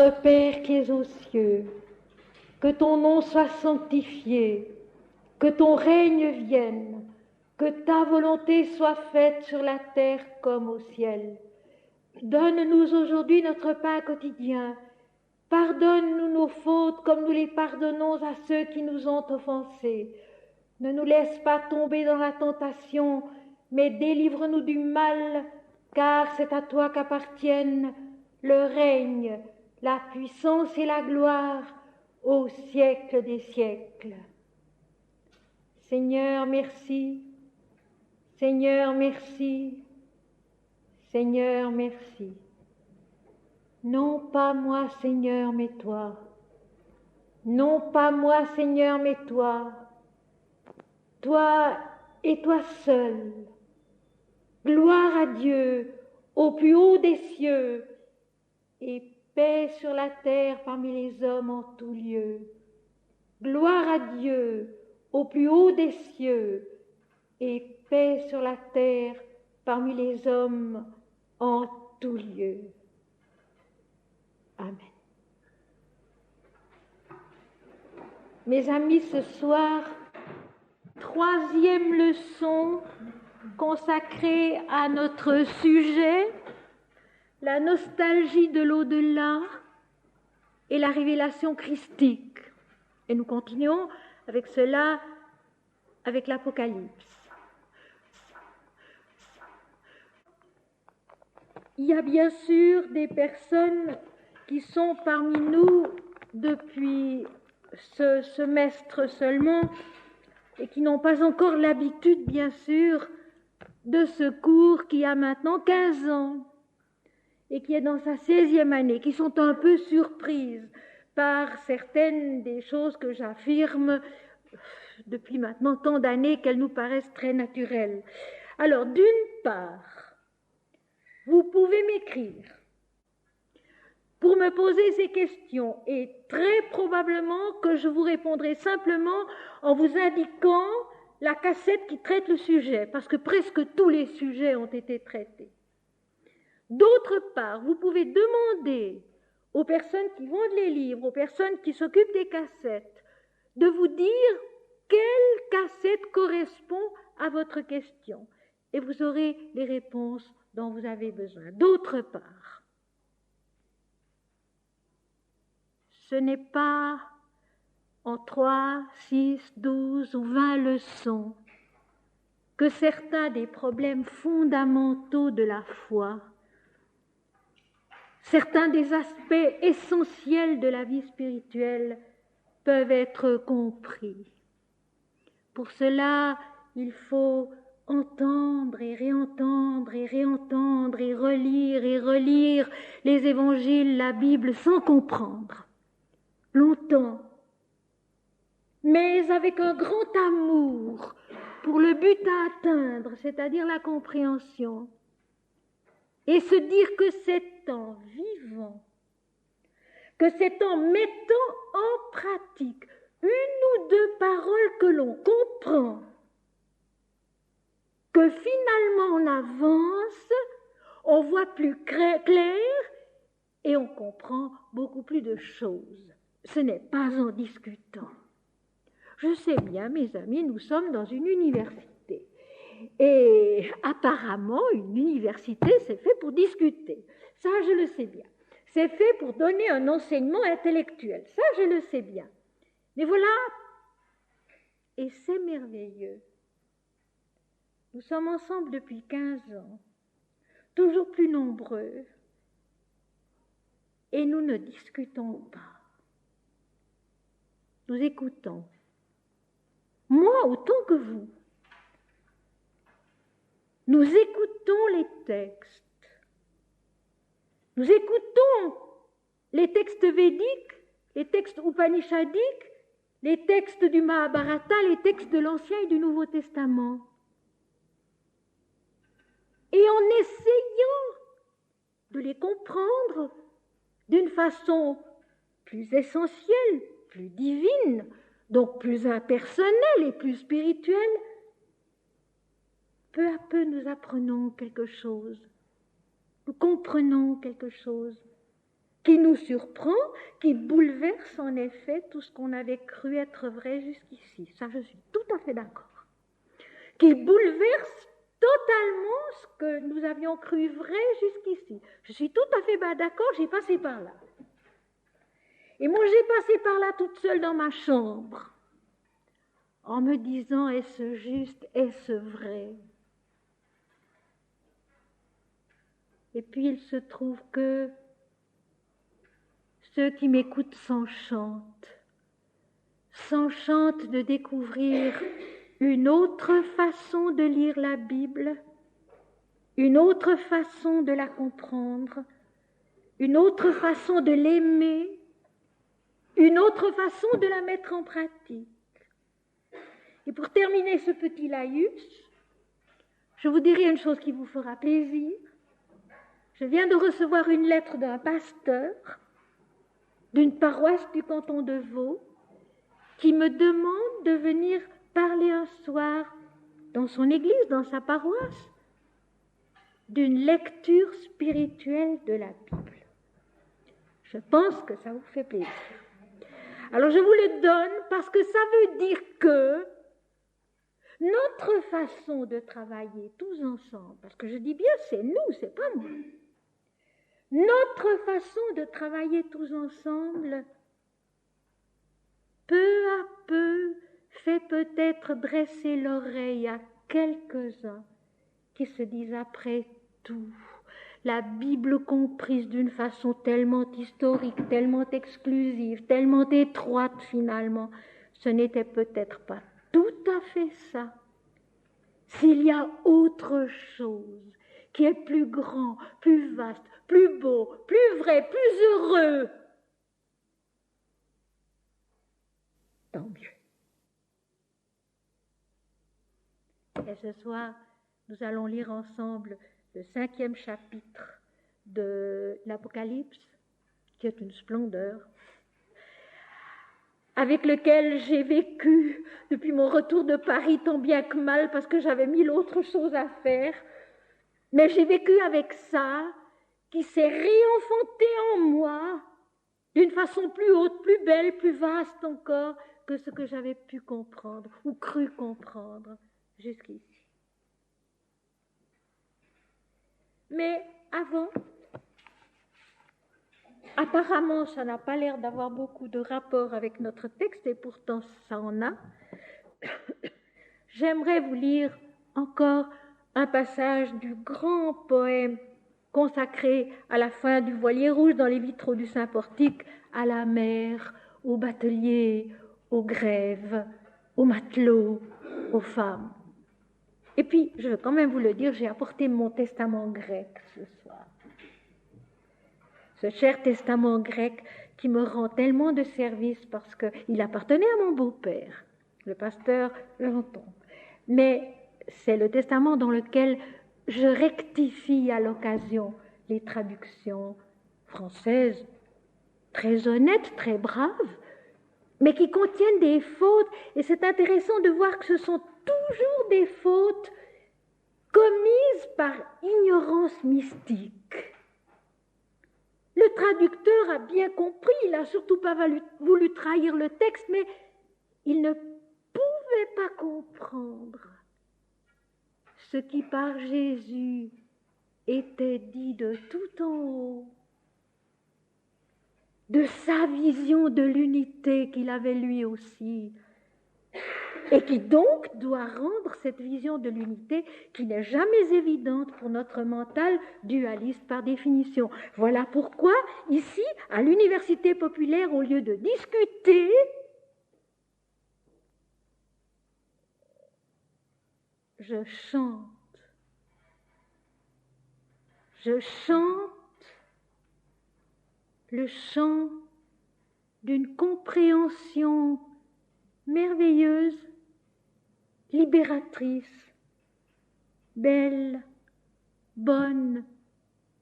Notre Père qui es aux cieux, que ton nom soit sanctifié, que ton règne vienne, que ta volonté soit faite sur la terre comme au ciel. Donne-nous aujourd'hui notre pain quotidien. Pardonne-nous nos fautes comme nous les pardonnons à ceux qui nous ont offensés. Ne nous laisse pas tomber dans la tentation, mais délivre-nous du mal, car c'est à toi qu'appartiennent le règne, la puissance et la gloire au siècle des siècles. Seigneur, merci. Seigneur, merci. Seigneur, merci. Non pas moi, Seigneur, mais toi. Non pas moi, Seigneur, mais toi. Toi et toi seul. Gloire à Dieu au plus haut des cieux et paix sur la terre parmi les hommes en tout lieu. Gloire à Dieu au plus haut des cieux et paix sur la terre parmi les hommes en tout lieu. Amen. Mes amis, ce soir, troisième leçon consacrée à notre sujet, la nostalgie de l'au-delà et la révélation christique. Et nous continuons avec cela, avec l'Apocalypse. Il y a bien sûr des personnes qui sont parmi nous depuis ce semestre seulement et qui n'ont pas encore l'habitude, bien sûr, de ce cours qui a maintenant 15 ans et qui est dans sa 16e année, qui sont un peu surprises par certaines des choses que j'affirme depuis maintenant tant d'années qu'elles nous paraissent très naturelles. Alors, d'une part, vous pouvez m'écrire pour me poser ces questions et très probablement que je vous répondrai simplement en vous indiquant la cassette qui traite le sujet, parce que presque tous les sujets ont été traités. D'autre part, vous pouvez demander aux personnes qui vendent les livres, aux personnes qui s'occupent des cassettes, de vous dire quelle cassette correspond à votre question. Et vous aurez les réponses dont vous avez besoin. D'autre part, ce n'est pas en 3, 6, 12 ou 20 leçons que certains des problèmes fondamentaux de la foi, certains des aspects essentiels de la vie spirituelle peuvent être compris. Pour cela, il faut entendre et réentendre et réentendre et relire les évangiles, la Bible, sans comprendre. Longtemps, mais avec un grand amour pour le but à atteindre, c'est-à-dire la compréhension, et se dire que c'est en vivant, que c'est en mettant en pratique une ou deux paroles que l'on comprend, que finalement on avance, on voit plus clair et on comprend beaucoup plus de choses. Ce n'est pas en discutant. Je sais bien, mes amis, nous sommes dans une université. Et apparemment, une université, c'est fait pour discuter. Ça, je le sais bien. C'est fait pour donner un enseignement intellectuel. Ça, je le sais bien. Mais voilà, et c'est merveilleux. Nous sommes ensemble depuis 15 ans, toujours plus nombreux, et nous ne discutons pas. Nous écoutons. Moi, autant que vous. Nous écoutons les textes. Nous écoutons les textes védiques, les textes upanishadiques, les textes du Mahabharata, les textes de l'Ancien et du Nouveau Testament. Et en essayant de les comprendre d'une façon plus essentielle, plus divine, donc plus impersonnelle et plus spirituelle, peu à peu nous apprenons quelque chose, nous comprenons quelque chose, qui nous surprend, qui bouleverse en effet tout ce qu'on avait cru être vrai jusqu'ici. Ça, je suis tout à fait d'accord. Qui bouleverse totalement ce que nous avions cru vrai jusqu'ici. Je suis tout à fait d'accord, j'ai passé par là. Et moi, j'ai passé par là toute seule dans ma chambre, en me disant, est-ce juste, est-ce vrai? Et puis il se trouve que ceux qui m'écoutent s'enchantent de découvrir une autre façon de lire la Bible, une autre façon de la comprendre, une autre façon de l'aimer, une autre façon de la mettre en pratique. Et pour terminer ce petit laïus, je vous dirai une chose qui vous fera plaisir. Je viens de recevoir une lettre d'un pasteur d'une paroisse du canton de Vaud qui me demande de venir parler un soir dans son église, dans sa paroisse, d'une lecture spirituelle de la Bible. Je pense que ça vous fait plaisir. Alors je vous le donne parce que ça veut dire que notre façon de travailler tous ensemble, parce que je dis bien c'est nous, c'est pas moi, notre façon de travailler tous ensemble, peu à peu, fait peut-être dresser l'oreille à quelques-uns qui se disent après tout, la Bible comprise d'une façon tellement historique, tellement exclusive, tellement étroite finalement, ce n'était peut-être pas tout à fait ça. S'il y a autre chose qui est plus grand, plus vaste, plus beau, plus vrai, plus heureux, tant mieux. Et ce soir, nous allons lire ensemble le 5e chapitre de l'Apocalypse, qui est une splendeur, avec lequel j'ai vécu depuis mon retour de Paris tant bien que mal, parce que j'avais 1000 autres choses à faire. Mais j'ai vécu avec ça, qui s'est réenfanté en moi d'une façon plus haute, plus belle, plus vaste encore que ce que j'avais pu comprendre ou cru comprendre jusqu'ici. Mais avant, apparemment, ça n'a pas l'air d'avoir beaucoup de rapport avec notre texte, et pourtant ça en a. J'aimerais vous lire encore un passage du grand poème consacré à la fin du Voilier rouge dans les vitraux du Saint-Portique, à la mer, aux bateliers, aux grèves, aux matelots, aux femmes. Et puis, je veux quand même vous le dire, j'ai apporté mon testament grec ce soir. Ce cher testament grec qui me rend tellement de service parce qu'il appartenait à mon beau-père, le pasteur Lanton. Mais c'est le testament dans lequel je rectifie à l'occasion les traductions françaises, très honnêtes, très braves, mais qui contiennent des fautes. Et c'est intéressant de voir que ce sont toujours des fautes commises par ignorance mystique. Le traducteur a bien compris, il n'a surtout pas voulu trahir le texte, mais il ne pouvait pas comprendre ce qui par Jésus était dit de tout en haut, de sa vision de l'unité qu'il avait lui aussi, et qui donc doit rendre cette vision de l'unité qui n'est jamais évidente pour notre mental dualiste par définition. Voilà pourquoi, ici, à l'université populaire, au lieu de discuter, je chante. Je chante le chant d'une compréhension merveilleuse, libératrice, belle, bonne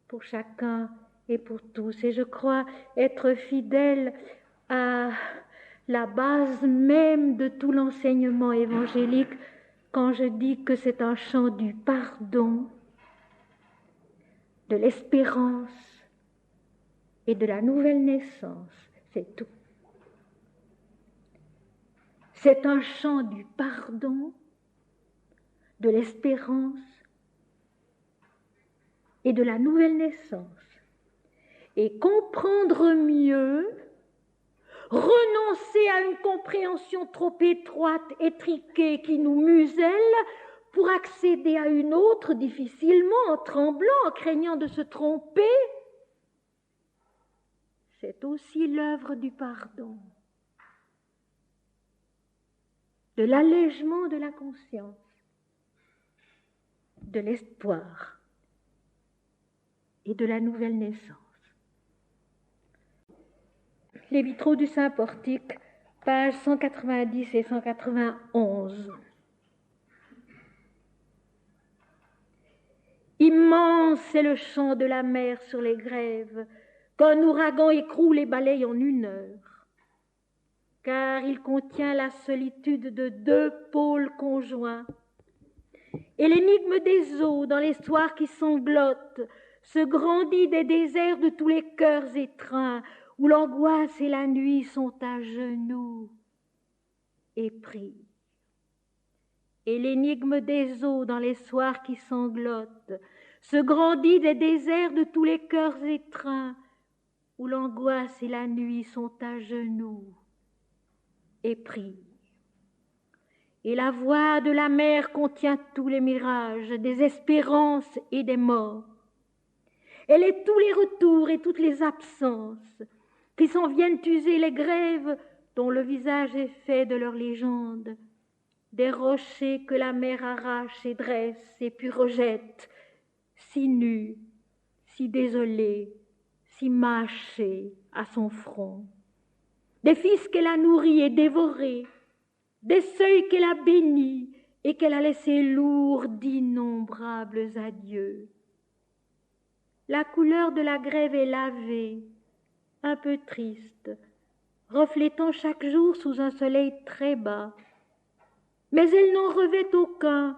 pour chacun et pour tous. Et je crois être fidèle à la base même de tout l'enseignement évangélique quand je dis que c'est un chant du pardon, de l'espérance et de la nouvelle naissance, c'est tout. C'est un chant du pardon, de l'espérance et de la nouvelle naissance. Et comprendre mieux, renoncer à une compréhension trop étroite, étriquée, qui nous muselle, pour accéder à une autre difficilement, en tremblant, en craignant de se tromper, c'est aussi l'œuvre du pardon, de l'allègement de la conscience, de l'espoir et de la nouvelle naissance. Les vitraux du Saint-Portique, pages 190 et 191. Immense est le chant de la mer sur les grèves, qu'un ouragan écroule et balaye en 1 heure, car il contient la solitude de 2 pôles conjoints, et l'énigme des eaux dans les soirs qui sanglotent se grandit des déserts de tous les cœurs étreints, où l'angoisse et la nuit sont à genoux et prient. Et l'énigme des eaux dans les soirs qui sanglotent se grandit des déserts de tous les cœurs étreints, où l'angoisse et la nuit sont à genoux et prient. Et la voix de la mer contient tous les mirages, des espérances et des morts. Elle est tous les retours et toutes les absences qui s'en viennent user les grèves dont le visage est fait de leur légende, des rochers que la mer arrache et dresse et puis rejette, si nus, si désolés, si mâchés à son front, des fils qu'elle a nourris et dévorés, des seuils qu'elle a bénis et qu'elle a laissés lourds d'innombrables adieux. La couleur de la grève est lavée, un peu triste, reflétant chaque jour sous un soleil très bas. Mais elle n'en revêt aucun.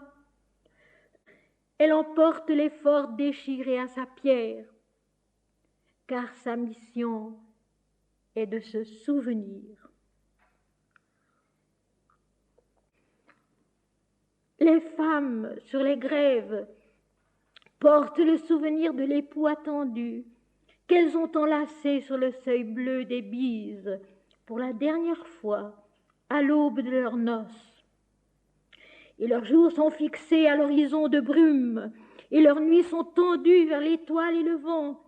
Elle emporte l'effort déchiré à sa pierre, car sa mission est de se souvenir. Les femmes sur les grèves portent le souvenir de l'époux attendu, qu'elles ont enlacé sur le seuil bleu des bises pour la dernière fois à l'aube de leurs noces. Et leurs jours sont fixés à l'horizon de brume, et leurs nuits sont tendues vers l'étoile et le vent.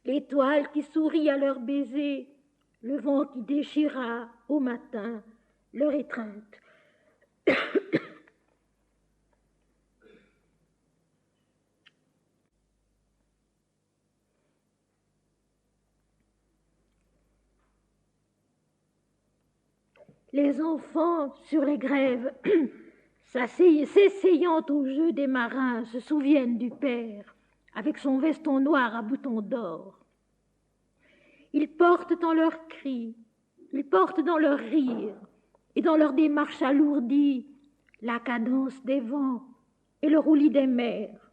L'étoile qui sourit à leur baiser, le vent qui déchira au matin leur étreinte. Les enfants sur les grèves, s'essayant au jeu des marins, se souviennent du père, avec son veston noir à boutons d'or. Ils portent dans leurs cris, ils portent dans leurs rires et dans leur démarche alourdie la cadence des vents et le roulis des mers.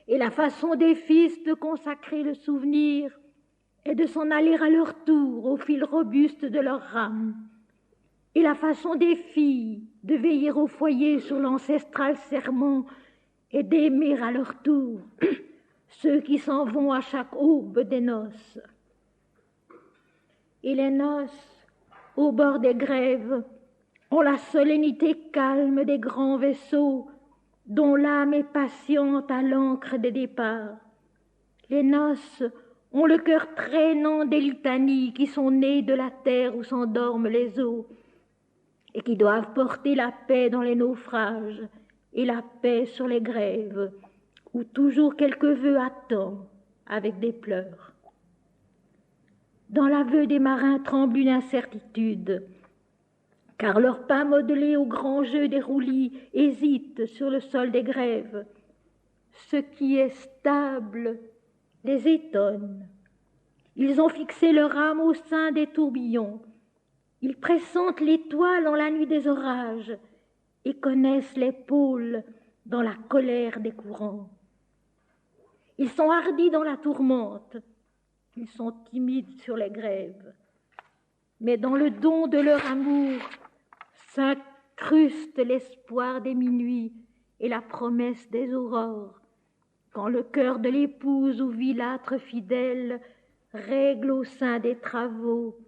Et la façon des fils de consacrer le souvenir est de s'en aller à leur tour au fil robuste de leurs rames. Et la façon des filles de veiller au foyer sur l'ancestral serment est d'aimer à leur tour ceux qui s'en vont à chaque aube des noces. Et les noces, au bord des grèves, ont la solennité calme des grands vaisseaux dont l'âme est patiente à l'ancre des départs. Les noces ont le cœur traînant des litanies qui sont nées de la terre où s'endorment les eaux et qui doivent porter la paix dans les naufrages et la paix sur les grèves, où toujours quelque vœu attend avec des pleurs. Dans l'aveu des marins tremble une incertitude, car leurs pas modelés au grand jeu des roulis hésitent sur le sol des grèves. Ce qui est stable les étonne. Ils ont fixé leur âme au sein des tourbillons. Ils pressentent l'étoile en la nuit des orages et connaissent les pôles dans la colère des courants. Ils sont hardis dans la tourmente, ils sont timides sur les grèves. Mais dans le don de leur amour s'incruste l'espoir des minuits et la promesse des aurores, quand le cœur de l'épouse ou vilâtre fidèle règle au sein des travaux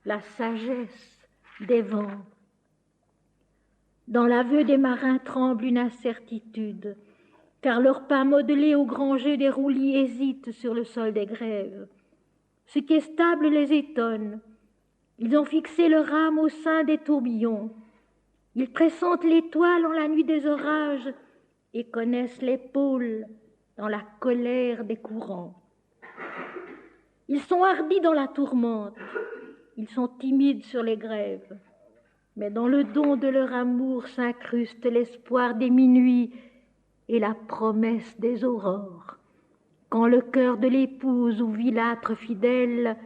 la sagesse des vents. Dans l'aveu des marins tremble une incertitude, car leurs pas modelés au grand jeu des roulis hésitent sur le sol des grèves. Ce qui est stable les étonne. Ils ont fixé leur âme au sein des tourbillons. Ils pressentent l'étoile en la nuit des orages et connaissent les pôles dans la colère des courants. Ils sont hardis dans la tourmente, ils sont timides sur les grèves, mais dans le don de leur amour s'incruste l'espoir des minuits et la promesse des aurores, quand le cœur de l'épouse ou vilâtre fidèle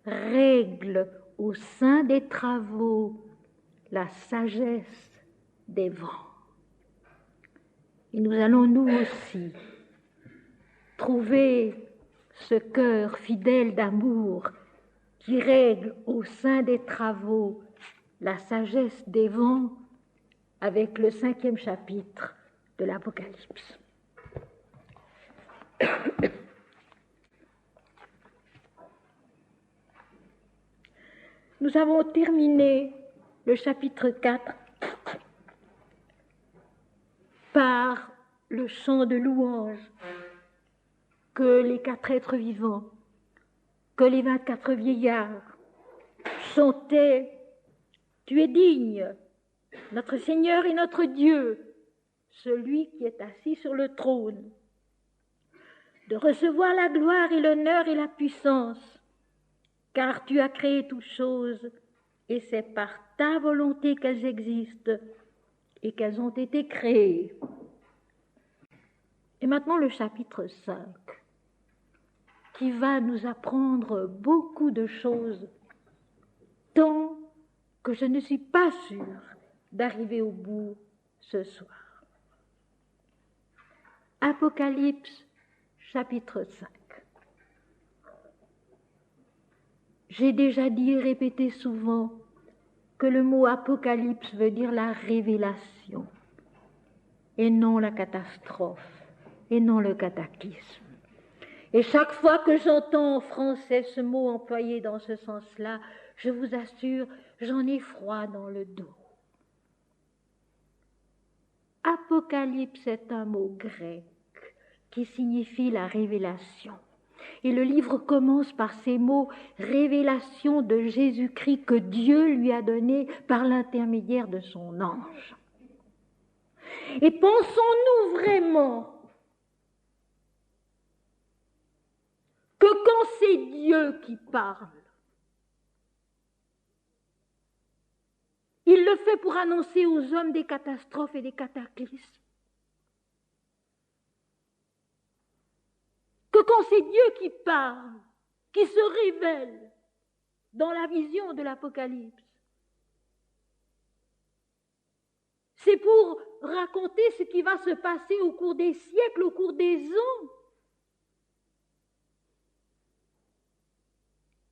règle au sein des travaux la sagesse des vents. Et nous allons nous aussi trouver ce cœur fidèle d'amour qui règle au sein des travaux la sagesse des vents avec le 5e chapitre de l'Apocalypse. Nous avons terminé le chapitre 4 par le chant de louange que les 4 êtres vivants, que les 24 vieillards chantaient. Tu es digne, notre Seigneur et notre Dieu, celui qui est assis sur le trône, de recevoir la gloire et l'honneur et la puissance, car tu as créé toutes choses et c'est par ta volonté qu'elles existent et qu'elles ont été créées. Et maintenant le chapitre 5, qui va nous apprendre beaucoup de choses, tant que je ne suis pas sûre d'arriver au bout ce soir. Apocalypse, chapitre 5. J'ai déjà dit et répété souvent que le mot apocalypse veut dire la révélation, et non la catastrophe, et non le cataclysme. Et chaque fois que j'entends en français ce mot employé dans ce sens-là, je vous assure, j'en ai froid dans le dos. Apocalypse est un mot grec qui signifie la révélation. Et le livre commence par ces mots, révélation de Jésus-Christ que Dieu lui a donné par l'intermédiaire de son ange. Et pensons-nous vraiment que quand c'est Dieu qui parle, il le fait pour annoncer aux hommes des catastrophes et des cataclysmes? Que quand c'est Dieu qui parle, qui se révèle dans la vision de l'Apocalypse, c'est pour raconter ce qui va se passer au cours des siècles, au cours des ans.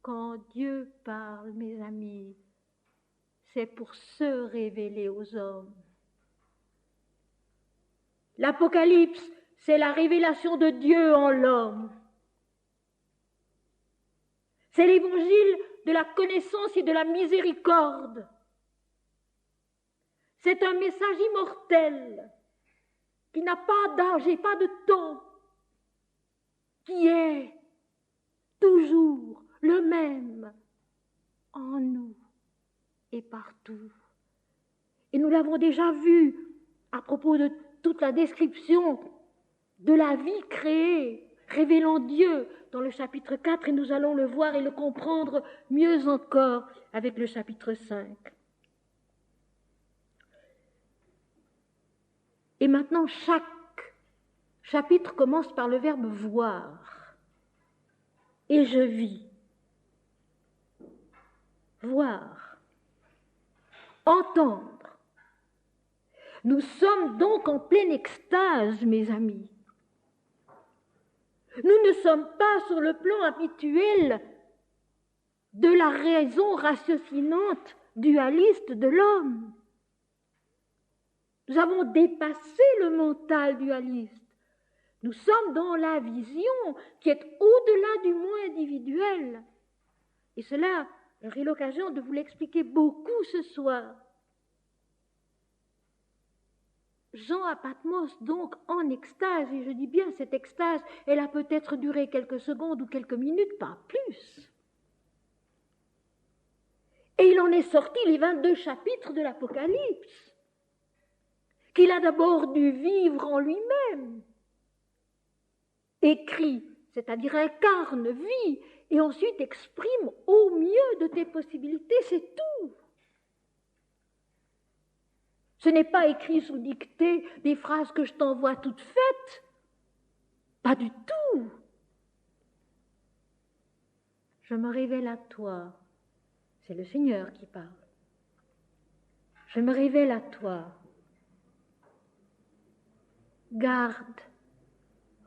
Quand Dieu parle, mes amis, c'est pour se révéler aux hommes. L'Apocalypse, c'est la révélation de Dieu en l'homme. C'est l'évangile de la connaissance et de la miséricorde. C'est un message immortel qui n'a pas d'âge et pas de temps, qui est toujours le même en nous et partout. Et nous l'avons déjà vu à propos de toute la description de la vie créée, révélant Dieu dans le chapitre 4, et nous allons le voir et le comprendre mieux encore avec le chapitre 5. Et maintenant, chaque chapitre commence par le verbe voir. Et je vis. Voir. Entendre. Nous sommes donc en pleine extase, mes amis. Nous ne sommes pas sur le plan habituel de la raison ratiocinante, dualiste de l'homme. Nous avons dépassé le mental dualiste. Nous sommes dans la vision qui est au-delà du moi individuel. Et cela, j'aurai l'occasion de vous l'expliquer beaucoup ce soir. Jean à Patmos, donc, en extase, et je dis bien cette extase, elle a peut-être duré quelques secondes ou quelques minutes, pas plus. Et il en est sorti les 22 chapitres de l'Apocalypse, qu'il a d'abord dû vivre en lui-même, écrit, c'est-à-dire incarne, vit, et ensuite exprime au mieux de tes possibilités, c'est tout. Ce n'est pas écrit sous dictée des phrases que je t'envoie toutes faites. Pas du tout. Je me révèle à toi. C'est le Seigneur qui parle. Je me révèle à toi. Garde,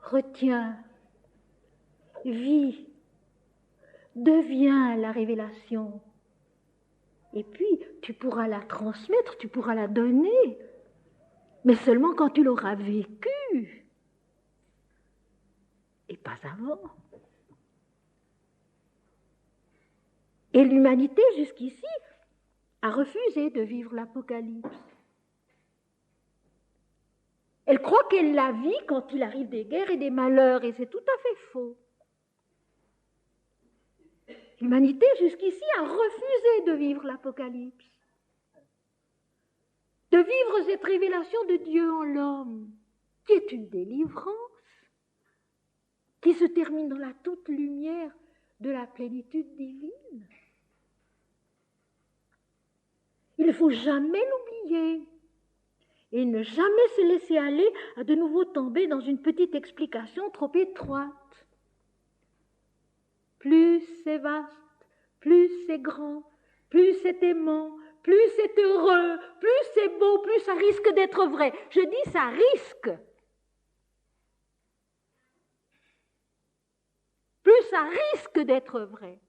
retiens, vis, deviens la révélation. Et puis, tu pourras la transmettre, tu pourras la donner, mais seulement quand tu l'auras vécue, et pas avant. Et l'humanité, jusqu'ici, a refusé de vivre l'Apocalypse. Elle croit qu'elle la vit quand il arrive des guerres et des malheurs, et c'est tout à fait faux. L'humanité, jusqu'ici, a refusé de vivre l'Apocalypse, de vivre cette révélation de Dieu en l'homme, qui est une délivrance, qui se termine dans la toute lumière de la plénitude divine. Il ne faut jamais l'oublier et ne jamais se laisser aller à de nouveau tomber dans une petite explication trop étroite. Plus c'est vaste, plus c'est grand, plus c'est aimant, plus c'est heureux, plus c'est beau, plus ça risque d'être vrai. Je dis ça risque. Plus ça risque d'être vrai.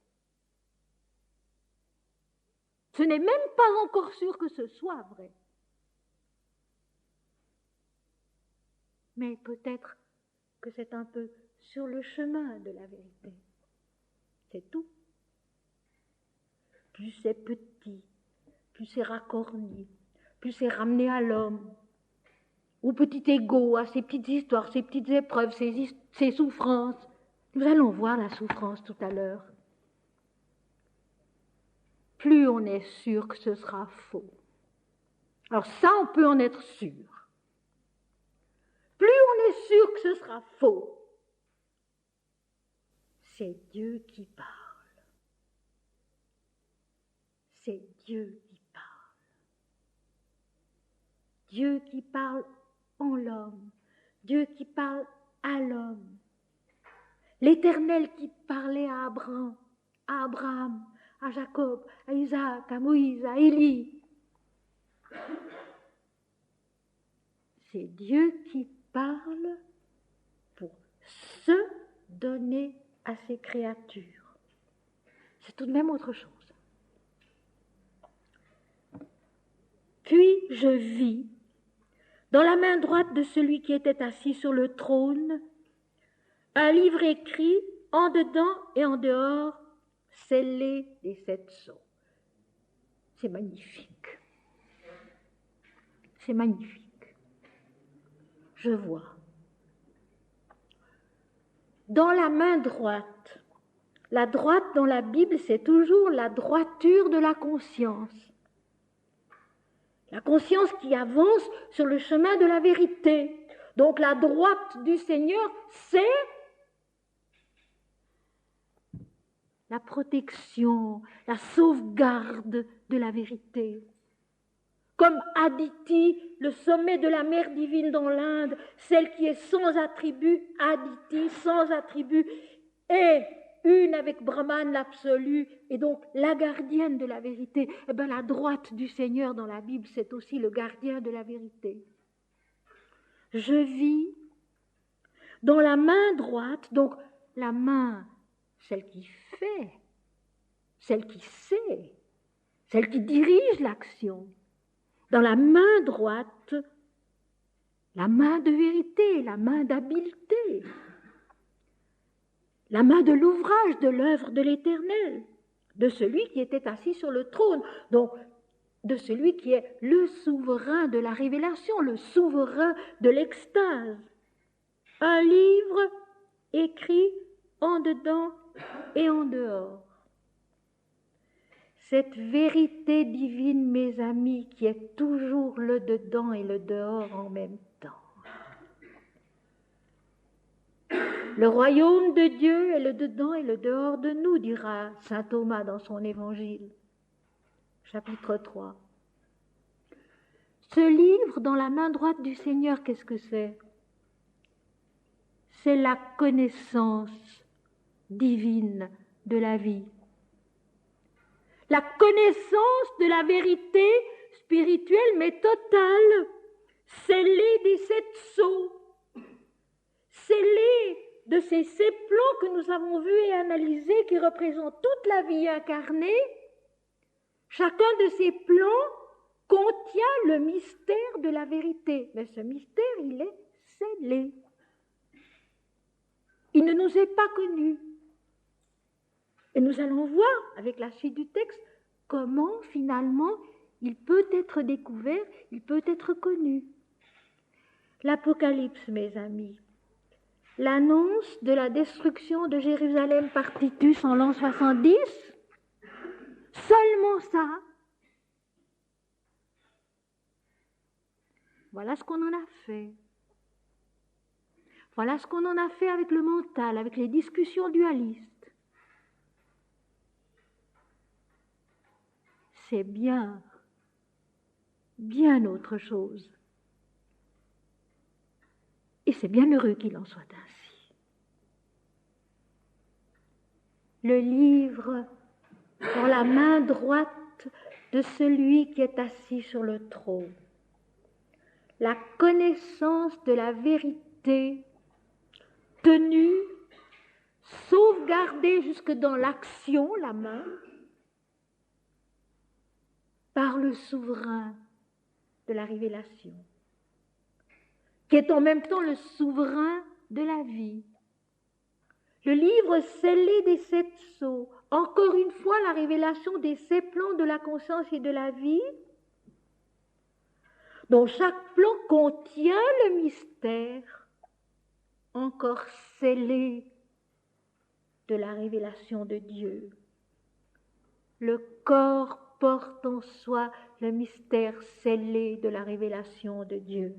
Ce n'est même pas encore sûr que ce soit vrai. Mais peut-être que c'est un peu sur le chemin de la vérité. C'est tout. Plus c'est petit, plus c'est racorni, plus c'est ramené à l'homme, au petit égo, à ses petites histoires, ses petites épreuves, ses souffrances. Nous allons voir la souffrance tout à l'heure. Plus on est sûr que ce sera faux. Alors ça, on peut en être sûr. Plus on est sûr que ce sera faux, c'est Dieu qui parle. C'est Dieu qui parle. Dieu qui parle en l'homme. Dieu qui parle à l'homme. L'Éternel qui parlait à Abraham, à Jacob, à Isaac, à Moïse, à Élie. C'est Dieu qui parle pour se donner à ses créatures. C'est tout de même autre chose. Puis je vis, dans la main droite de celui qui était assis sur le trône, un livre écrit en dedans et en dehors, scellé des 7 sceaux. C'est magnifique. C'est magnifique. Je vois. Dans la main droite, la droite dans la Bible, c'est toujours la droiture de la conscience. La conscience qui avance sur le chemin de la vérité. Donc la droite du Seigneur, c'est la protection, la sauvegarde de la vérité. Comme Aditi, le sommet de la mer divine dans l'Inde, celle qui est sans attribut, Aditi, sans attribut, est une avec Brahman, l'absolu, et donc la gardienne de la vérité. Eh bien, la droite du Seigneur dans la Bible, c'est aussi le gardien de la vérité. Je vis Dans la main droite, donc la main, celle qui fait, celle qui sait, celle qui dirige l'action. Dans la main droite, la main de vérité, la main d'habileté, la main de l'ouvrage, de l'œuvre de l'Éternel, de celui qui était assis sur le trône, donc de celui qui est le souverain de la révélation, le souverain de l'extase. Un livre écrit en dedans et en dehors. Cette vérité divine, mes amis, qui est toujours le dedans et le dehors en même temps. Le royaume de Dieu est le dedans et le dehors de nous, dira saint Thomas dans son évangile, chapitre 3. Ce livre dans la main droite du Seigneur, qu'est-ce que c'est? C'est la connaissance divine de la vie. La connaissance de la vérité spirituelle, mais totale, scellée des 7 sceaux, scellée de ces 7 plans que nous avons vus et analysés, qui représentent toute la vie incarnée. Chacun de ces plans contient le mystère de la vérité, mais ce mystère, il est scellé. Il ne nous est pas connu. Et nous allons voir, avec la suite du texte, comment finalement il peut être découvert, il peut être connu. L'Apocalypse, mes amis, l'annonce de la destruction de Jérusalem par Titus en l'an 70, seulement ça, voilà ce qu'on en a fait. Voilà ce qu'on en a fait avec le mental, avec les discussions dualistes. C'est bien autre chose. Et c'est bien heureux qu'il en soit ainsi. Le livre dans la main droite de celui qui est assis sur le trône. La connaissance de la vérité tenue, sauvegardée jusque dans l'action, la main, par le souverain de la révélation, qui est en même temps le souverain de la vie. Le livre scellé des 7 sceaux, encore une fois la révélation des 7 plans de la conscience et de la vie, dont chaque plan contient le mystère encore scellé de la révélation de Dieu. Le corps porte en soi le mystère scellé de la révélation de Dieu.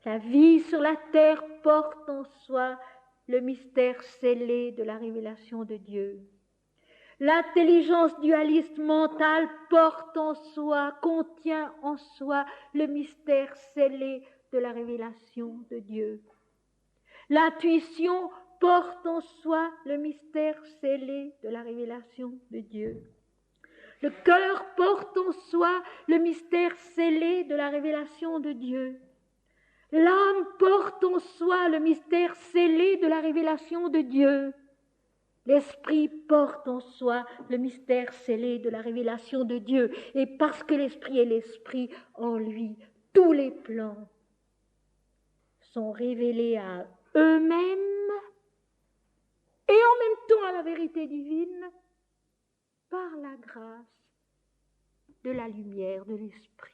La vie sur la terre porte en soi le mystère scellé de la révélation de Dieu. L'intelligence dualiste mentale porte en soi, contient en soi le mystère scellé de la révélation de Dieu. L'intuition porte en soi le mystère scellé de la révélation de Dieu. Le cœur porte en soi le mystère scellé de la révélation de Dieu. L'âme porte en soi le mystère scellé de la révélation de Dieu. L'esprit porte en soi le mystère scellé de la révélation de Dieu. Et parce que l'esprit est l'esprit, en lui, tous les plans sont révélés à eux-mêmes et en même temps à la vérité divine par la grâce de la lumière de l'esprit.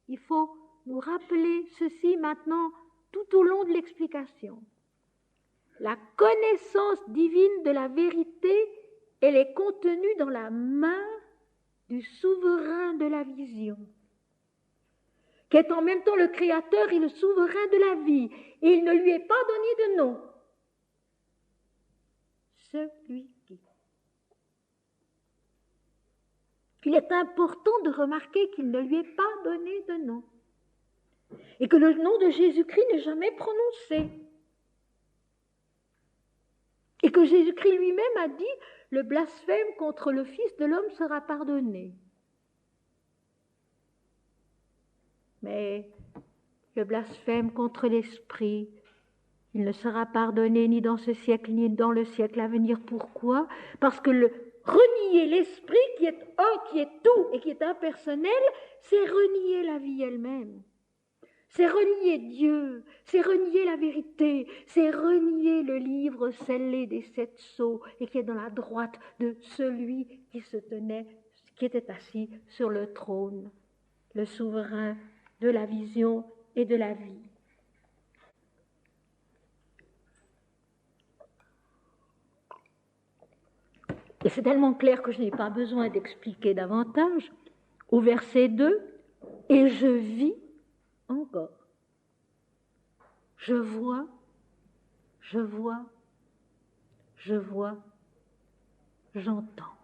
Il faut nous rappeler ceci maintenant tout au long de l'explication. La connaissance divine de la vérité, elle est contenue dans la main du souverain de la vision, qui est en même temps le créateur et le souverain de la vie. Et il ne lui est pas donné de nom. Celui qui. Il est important de remarquer qu'il ne lui est pas donné de nom. Et que le nom de Jésus-Christ n'est jamais prononcé. Et que Jésus-Christ lui-même a dit, le blasphème contre le Fils de l'homme sera pardonné. Mais le blasphème contre l'esprit, il ne sera pardonné ni dans ce siècle, ni dans le siècle à venir. Pourquoi? Parce que renier l'esprit qui est un, qui est tout et qui est impersonnel, c'est renier la vie elle-même. C'est renier Dieu, c'est renier la vérité, c'est renier le livre scellé des 7 sceaux et qui est dans la droite de celui qui était assis sur le trône, le souverain de la vision et de la vie. Et c'est tellement clair que je n'ai pas besoin d'expliquer davantage. Au verset 2, « Et je vis encore. Je vois, j'entends. »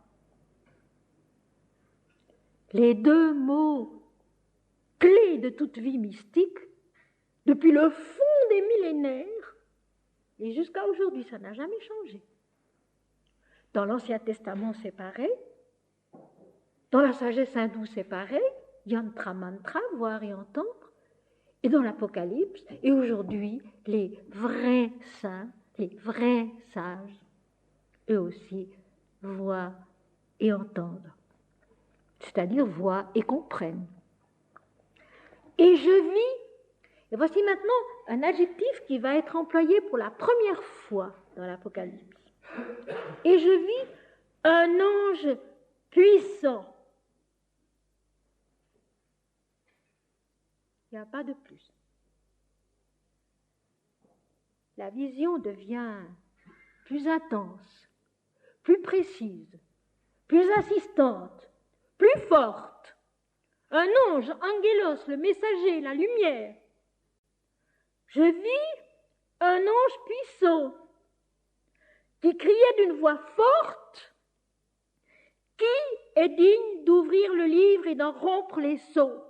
Les 2 mots clés de toute vie mystique, depuis le fond des millénaires, et jusqu'à aujourd'hui, ça n'a jamais changé. Dans l'Ancien Testament, c'est pareil. Dans la sagesse hindoue, c'est pareil. Yantra mantra, voir et entendre. Et dans l'Apocalypse, et aujourd'hui, les vrais saints, les vrais sages, eux aussi, voient et entendent. C'est-à-dire voient et comprennent. Et je vis, et voici maintenant un adjectif qui va être employé pour la première fois dans l'Apocalypse. Et je vis un ange puissant. Il n'y a pas de plus. La vision devient plus intense, plus précise, plus insistante, plus forte. Un ange, angelos, le messager, la lumière. Je vis un ange puissant qui criait d'une voix forte, « Qui est digne d'ouvrir le livre et d'en rompre les sceaux ?»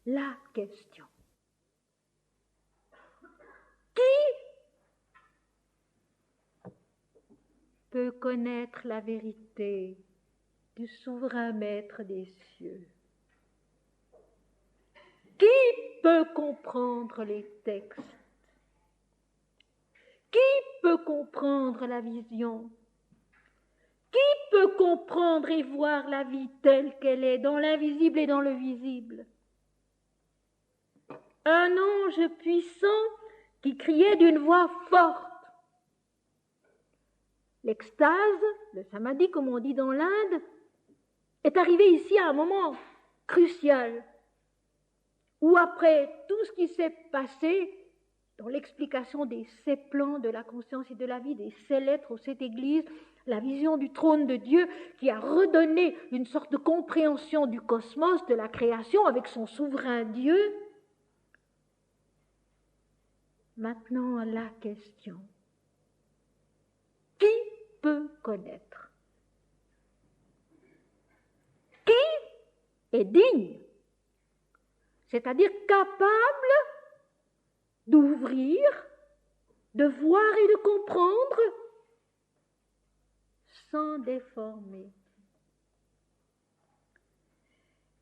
La question. Qui peut connaître la vérité du souverain maître des cieux? Qui peut comprendre les textes? Qui peut comprendre la vision? Qui peut comprendre et voir la vie telle qu'elle est, dans l'invisible et dans le visible? Un ange puissant qui criait d'une voix forte. L'extase, le samadhi comme on dit dans l'Inde, est arrivé ici à un moment crucial, où après tout ce qui s'est passé, dans l'explication des 7 plans de la conscience et de la vie, des 7 lettres aux 7 églises, la vision du trône de Dieu qui a redonné une sorte de compréhension du cosmos, de la création avec son souverain Dieu. Maintenant, la question. Qui peut connaître? Qui est digne? C'est-à-dire capable d'ouvrir, de voir et de comprendre sans déformer.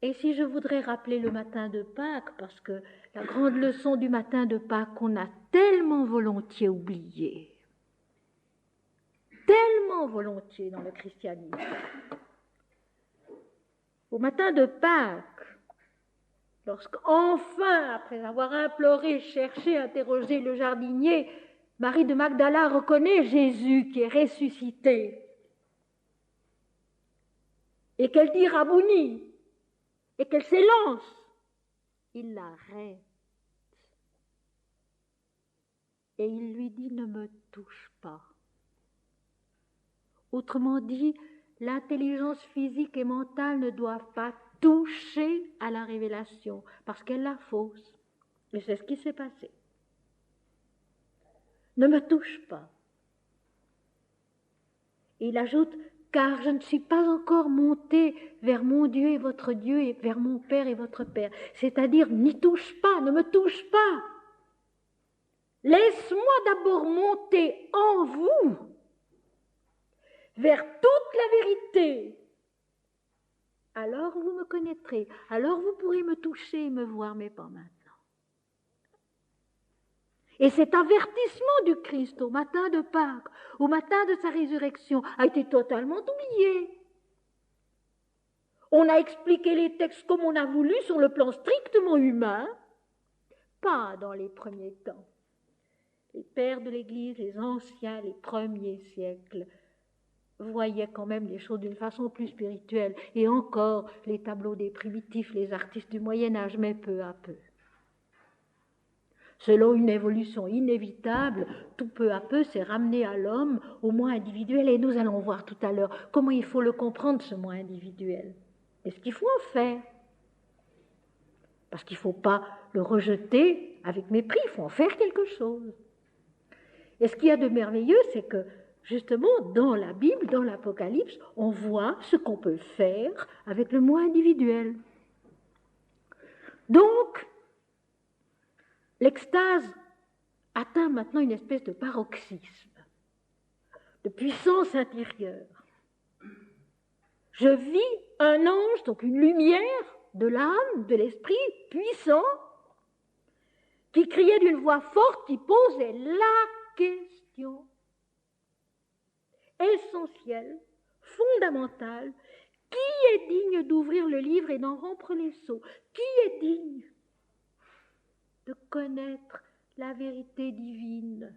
Et si je voudrais rappeler le matin de Pâques, parce que la grande leçon du matin de Pâques qu'on a tellement volontiers oubliée, tellement volontiers dans le christianisme. Au matin de Pâques, lorsqu'enfin, après avoir imploré, cherché, interrogé le jardinier, Marie de Magdala reconnaît Jésus qui est ressuscité, et qu'elle dit Rabouni, et qu'elle s'élance, il l'arrête. Et il lui dit, ne me touche pas. Autrement dit, l'intelligence physique et mentale ne doivent pas toucher à la révélation, parce qu'elle la fausse. Et c'est ce qui s'est passé. Ne me touche pas. Et il ajoute, car je ne suis pas encore monté vers mon Dieu et votre Dieu et vers mon Père et votre Père. C'est-à-dire, n'y touche pas, ne me touche pas. Laisse-moi d'abord monter en vous vers toute la vérité alors vous me connaîtrez, alors vous pourrez me toucher et me voir, mais pas maintenant. Et cet avertissement du Christ au matin de Pâques, au matin de sa résurrection, a été totalement oublié. On a expliqué les textes comme on a voulu sur le plan strictement humain, pas dans les premiers temps. Les pères de l'Église, les anciens, les premiers siècles, voyaient quand même les choses d'une façon plus spirituelle. Et encore, les tableaux des primitifs, les artistes du Moyen-Âge, mais peu à peu. Selon une évolution inévitable, tout peu à peu, c'est ramené à l'homme, au moi individuel. Et nous allons voir tout à l'heure comment il faut le comprendre, ce moi individuel. Et ce qu'il faut en faire. Parce qu'il ne faut pas le rejeter avec mépris, il faut en faire quelque chose. Et ce qu'il y a de merveilleux, c'est que, justement, dans la Bible, dans l'Apocalypse, on voit ce qu'on peut faire avec le moi individuel. Donc, l'extase atteint maintenant une espèce de paroxysme, de puissance intérieure. Je vis un ange, donc une lumière de l'âme, de l'esprit puissant, qui criait d'une voix forte, qui posait la question essentielle, fondamentale: qui est digne d'ouvrir le livre et d'en rompre les sceaux? Qui est digne de connaître la vérité divine?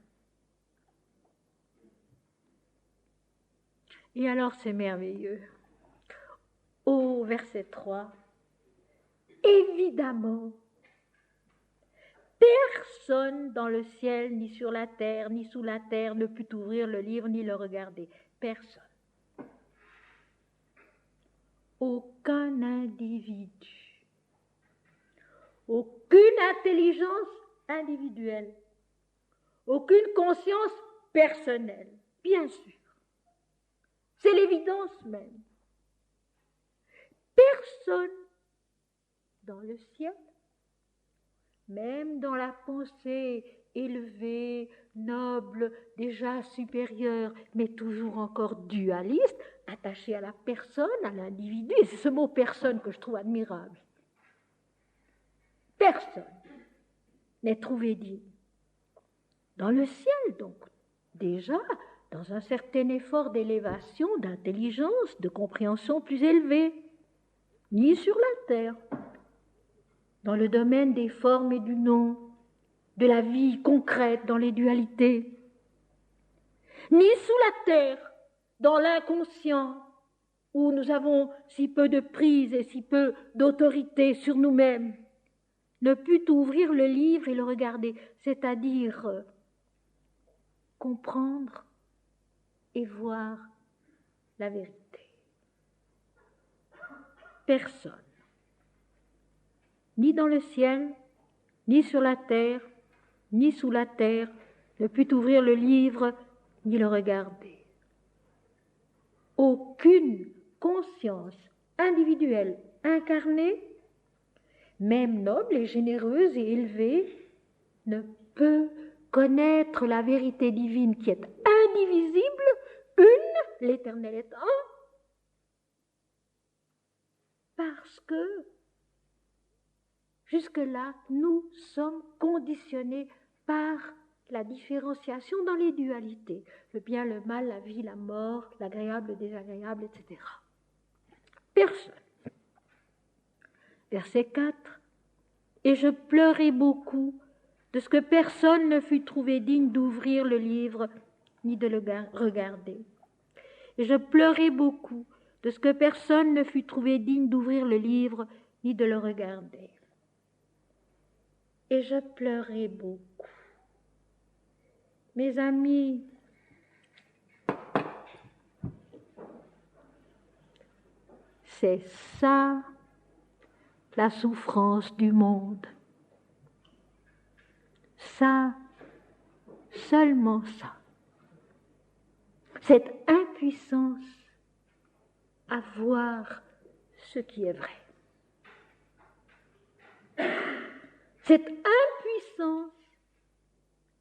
Et alors c'est merveilleux. Au verset 3, évidemment, personne dans le ciel, ni sur la terre, ni sous la terre ne put ouvrir le livre ni le regarder. Personne. Aucun individu. Aucune intelligence individuelle. Aucune conscience personnelle. Bien sûr. C'est l'évidence même. Personne dans le ciel, même dans la pensée élevée, noble, déjà supérieure, mais toujours encore dualiste, attachée à la personne, à l'individu, et c'est ce mot personne que je trouve admirable. Personne n'est trouvé digne. Dans le ciel, donc, déjà, dans un certain effort d'élévation, d'intelligence, de compréhension plus élevée, ni sur la terre, dans le domaine des formes et du nom, de la vie concrète dans les dualités, ni sous la terre, dans l'inconscient, où nous avons si peu de prise et si peu d'autorité sur nous-mêmes, ne put ouvrir le livre et le regarder, c'est-à-dire comprendre et voir la vérité. Personne, ni dans le ciel, ni sur la terre, ni sous la terre, ne put ouvrir le livre ni le regarder. Aucune conscience individuelle incarnée, même noble et généreuse et élevée, ne peut connaître la vérité divine qui est indivisible, une, l'Éternel est un, parce que jusque-là, nous sommes conditionnés par la différenciation dans les dualités, le bien, le mal, la vie, la mort, l'agréable, le désagréable, etc. Personne. Verset 4. Et je pleurai beaucoup de ce que personne ne fut trouvé digne d'ouvrir le livre ni de le regarder. Et je pleurai beaucoup de ce que personne ne fut trouvé digne d'ouvrir le livre ni de le regarder. Et je pleurai beaucoup. Mes amis, c'est ça la souffrance du monde. Ça, seulement ça. Cette impuissance à voir ce qui est vrai. Cette impuissance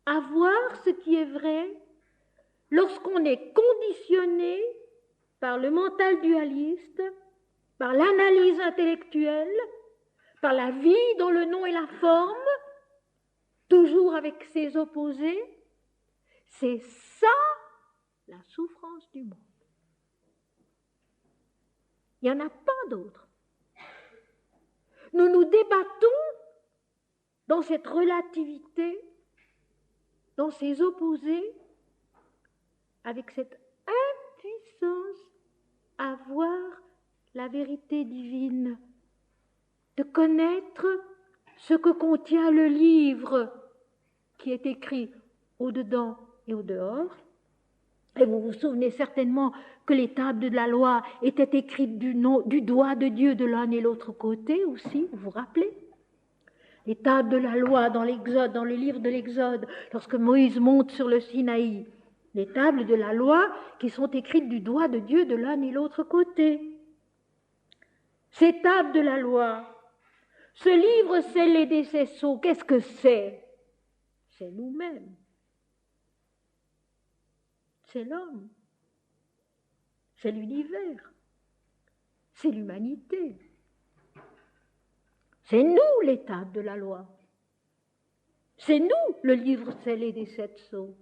à voir ce qui est vrai lorsqu'on est conditionné par le mental dualiste par l'analyse intellectuelle, par la vie dans le nom et la forme, toujours avec ses opposés. C'est ça la souffrance du monde. Il n'y en a pas d'autre. Nous nous débattons dans cette relativité, dans ces opposés, avec cette impuissance à voir la vérité divine, de connaître ce que contient le livre qui est écrit au-dedans et au-dehors. Et vous vous souvenez certainement que les tables de la loi étaient écrites du doigt de Dieu de l'un et l'autre côté aussi, vous vous rappelez? Les tables de la loi dans l'Exode, dans le livre de l'Exode, lorsque Moïse monte sur le Sinaï, les tables de la loi qui sont écrites du doigt de Dieu de l'un et l'autre côté. Ces tables de la loi, ce livre scellé des sceaux, qu'est-ce que c'est? C'est nous-mêmes. C'est l'homme. C'est l'univers. C'est l'humanité. C'est nous les tables de la loi. C'est nous le livre scellé des 7 sceaux.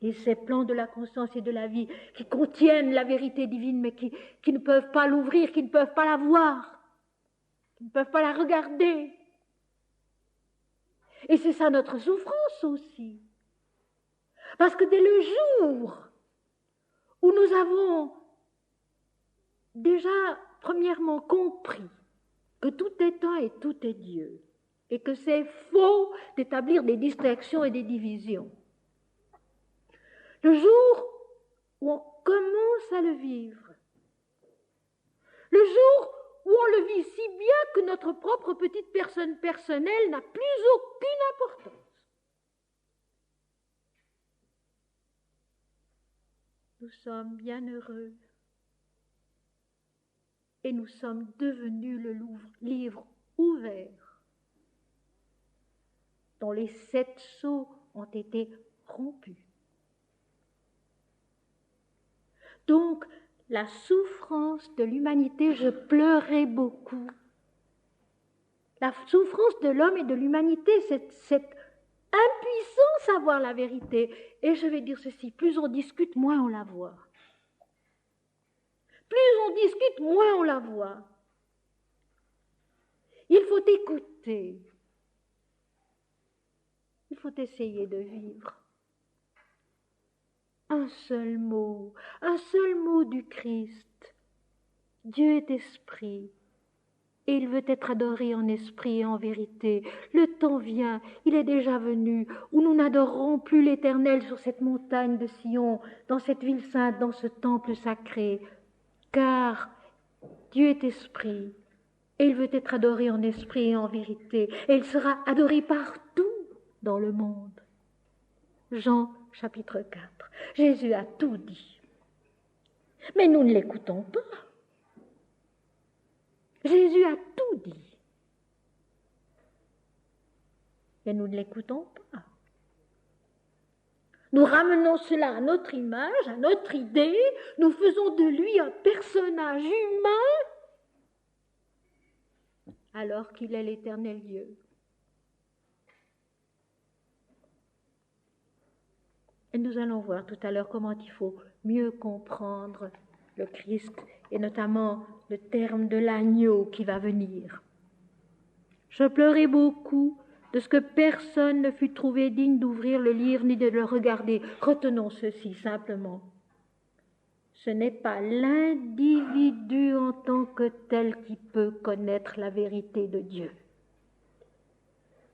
Et ces plans de la conscience et de la vie qui contiennent la vérité divine mais qui ne peuvent pas l'ouvrir, qui ne peuvent pas la voir, qui ne peuvent pas la regarder. Et c'est ça notre souffrance aussi. Parce que dès le jour où nous avons déjà premièrement compris que tout est un et tout est Dieu, et que c'est faux d'établir des distinctions et des divisions, le jour où on commence à le vivre, le jour où on le vit si bien que notre propre petite personne personnelle n'a plus aucune importance, nous sommes bien heureux et nous sommes devenus le livre ouvert dont les 7 sceaux ont été rompus. Donc, la souffrance de l'humanité, je pleurais beaucoup. La souffrance de l'homme et de l'humanité, cette impuissance à voir la vérité. Et je vais dire ceci, plus on discute, moins on la voit. Plus on discute, moins on la voit. Il faut écouter. Il faut essayer de vivre. Un seul mot du Christ. Dieu est esprit, et il veut être adoré en esprit et en vérité. Le temps vient, il est déjà venu, où nous n'adorerons plus l'Éternel sur cette montagne de Sion, dans cette ville sainte, dans ce temple sacré, car Dieu est esprit, et il veut être adoré en esprit et en vérité, et il sera adoré partout dans le monde. Jean chapitre 4. Jésus a tout dit. Mais nous ne l'écoutons pas. Jésus a tout dit. Et nous ne l'écoutons pas. Nous ramenons cela à notre image, à notre idée. Nous faisons de lui un personnage humain alors qu'il est l'éternel Dieu. Et nous allons voir tout à l'heure comment il faut mieux comprendre le Christ et notamment le terme de l'agneau qui va venir. Je pleurais beaucoup de ce que personne ne fut trouvé digne d'ouvrir le livre ni de le regarder. Retenons ceci simplement. Ce n'est pas l'individu en tant que tel qui peut connaître la vérité de Dieu.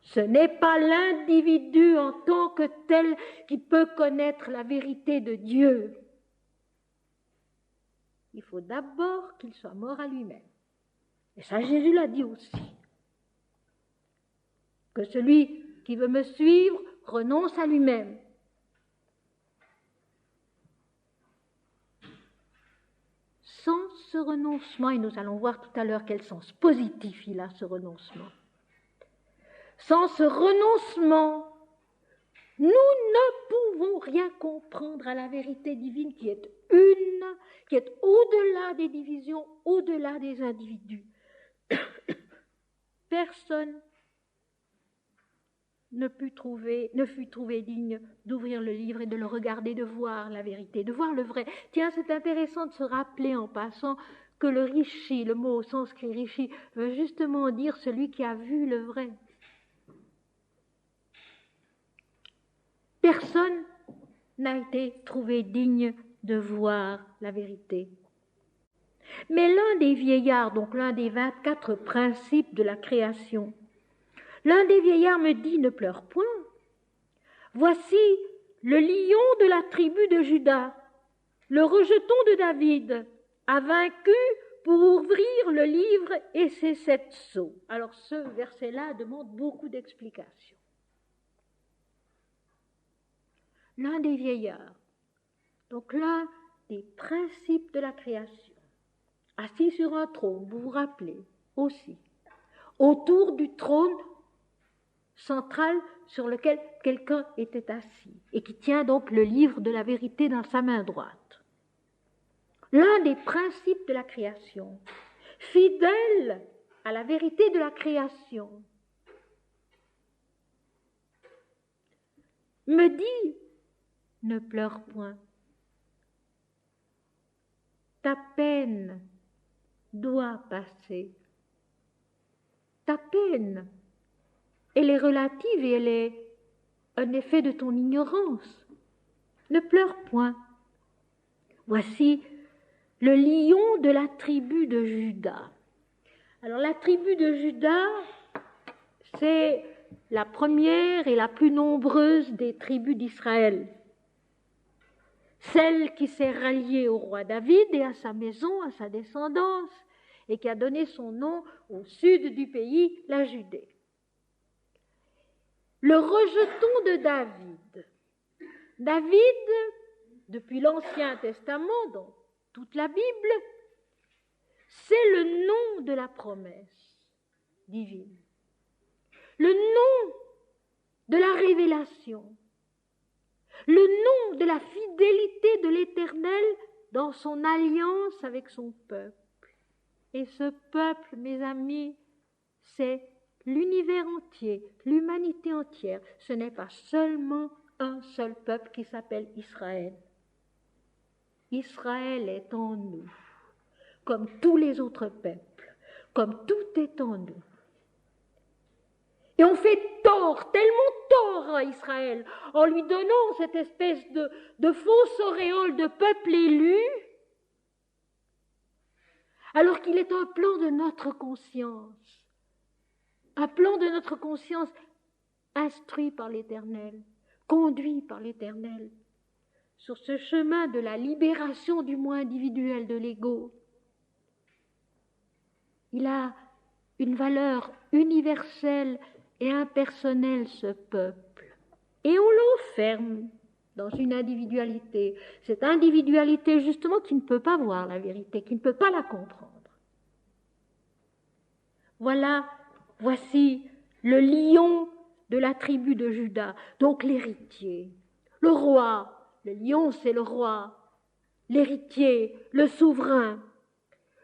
Ce n'est pas l'individu en tant que tel qui peut connaître la vérité de Dieu. Il faut d'abord qu'il soit mort à lui-même. Et ça, Jésus l'a dit aussi. Que celui qui veut me suivre renonce à lui-même. Sans ce renoncement, et nous allons voir tout à l'heure quel sens positif il a ce renoncement. Sans ce renoncement, nous ne pouvons rien comprendre à la vérité divine qui est une qui est au-delà des divisions, au-delà des individus. Personne ne fut trouvé digne d'ouvrir le livre et de le regarder, de voir la vérité, de voir le vrai. Tiens, c'est intéressant de se rappeler en passant que le rishi, le mot au sanskrit rishi, veut justement dire celui qui a vu le vrai. Personne n'a été trouvé digne de voir la vérité. Mais l'un des vieillards, donc l'un des 24 principes de la création, l'un des vieillards me dit, ne pleure point. Voici le lion de la tribu de Juda, le rejeton de David, a vaincu pour ouvrir le livre et ses 7 sceaux. Alors ce verset-là demande beaucoup d'explications. L'un des vieillards, donc l'un des principes de la création, assis sur un trône, vous vous rappelez aussi, autour du trône central sur lequel quelqu'un était assis et qui tient donc le livre de la vérité dans sa main droite. L'un des principes de la création, fidèle à la vérité de la création, me dit, ne pleure point. Ta peine doit passer. Ta peine, elle est relative et elle est un effet de ton ignorance. Ne pleure point. Voici le lion de la tribu de Juda. Alors la tribu de Juda, c'est la première et la plus nombreuse des tribus d'Israël. Celle qui s'est ralliée au roi David et à sa maison, à sa descendance, et qui a donné son nom au sud du pays, la Judée. Le rejeton de David. David, depuis l'Ancien Testament, dans toute la Bible, c'est le nom de la promesse divine, le nom de la révélation, le nom de la fidélité de l'Éternel dans son alliance avec son peuple. Et ce peuple, mes amis, c'est l'univers entier, l'humanité entière. Ce n'est pas seulement un seul peuple qui s'appelle Israël. Israël est en nous, comme tous les autres peuples, comme tout est en nous. Et on fait tort, tellement tort à Israël, en lui donnant cette espèce de fausse auréole de peuple élu, alors qu'il est un plan de notre conscience, un plan de notre conscience instruit par l'Éternel, conduit par l'Éternel, sur ce chemin de la libération du moi individuel de l'ego. Il a une valeur universelle et impersonnelle, ce peuple. Et on l'enferme dans une individualité. Cette individualité, justement, qui ne peut pas voir la vérité, qui ne peut pas la comprendre. Voici le lion de la tribu de Juda, donc l'héritier, le roi. Le lion, c'est le roi, l'héritier, le souverain,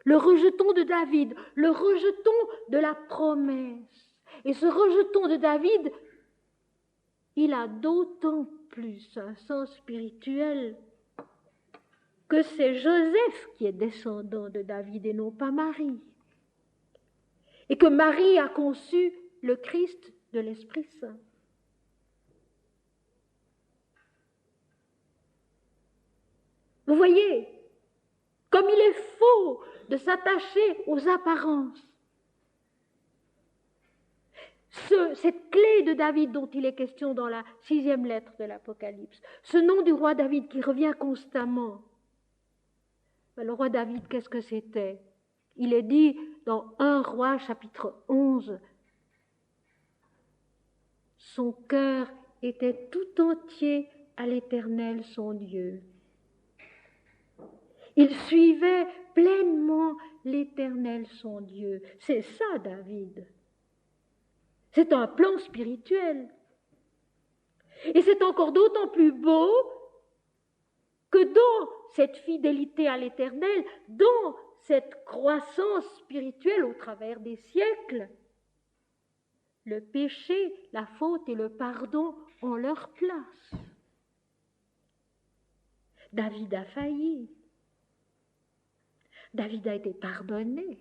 le rejeton de David, le rejeton de la promesse. Et ce rejeton de David, il a d'autant plus un sens spirituel que c'est Joseph qui est descendant de David et non pas Marie. Et que Marie a conçu le Christ de l'Esprit Saint. Vous voyez, comme il est faux de s'attacher aux apparences. Cette clé de David dont il est question dans la 6e lettre de l'Apocalypse, ce nom du roi David qui revient constamment. Le roi David, qu'est-ce que c'était? Il est dit dans 1 Roi chapitre 11, son cœur était tout entier à l'Éternel son Dieu. Il suivait pleinement l'Éternel son Dieu. C'est ça, David. C'est un plan spirituel. Et c'est encore d'autant plus beau que dans cette fidélité à l'Éternel, dans cette croissance spirituelle au travers des siècles, le péché, la faute et le pardon ont leur place. David a failli. David a été pardonné.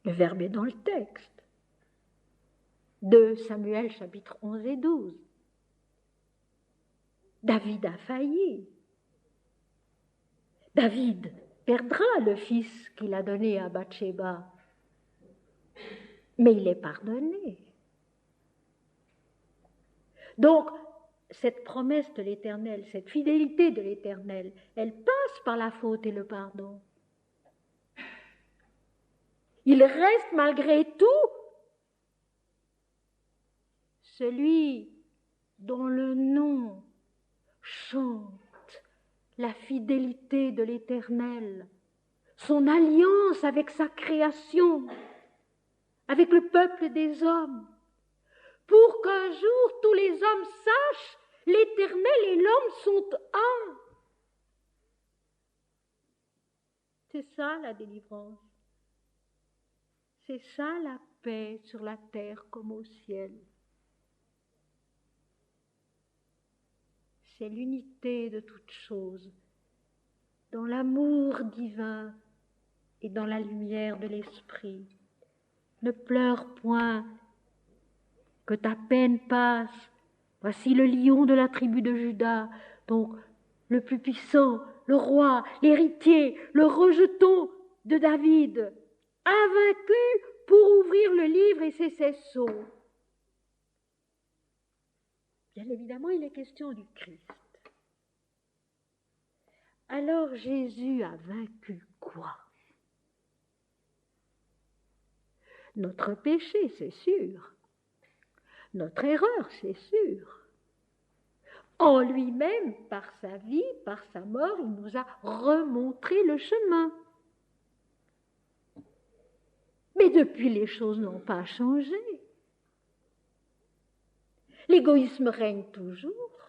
Le verbe est dans le texte. 2 Samuel chapitres 11 et 12. David a failli. David perdra le fils qu'il a donné à Bathsheba, mais il est pardonné. Donc, cette promesse de l'Éternel, cette fidélité de l'Éternel, elle passe par la faute et le pardon. Il reste malgré tout celui dont le nom chante la fidélité de l'Éternel, son alliance avec sa création, avec le peuple des hommes, pour qu'un jour tous les hommes sachent l'Éternel et l'homme sont un. C'est ça la délivrance. C'est ça la paix sur la terre comme au ciel. C'est l'unité de toutes choses, dans l'amour divin et dans la lumière de l'esprit. Ne pleure point, que ta peine passe. Voici le lion de la tribu de Juda, donc le plus puissant, le roi, l'héritier, le rejeton de David, invaincu pour ouvrir le livre et ses 16 sceaux. Bien évidemment, il est question du Christ. Alors Jésus a vaincu quoi? Notre péché, c'est sûr. Notre erreur, c'est sûr. En lui-même, par sa vie, par sa mort, il nous a remontré le chemin. Mais depuis, les choses n'ont pas changé. L'égoïsme règne toujours.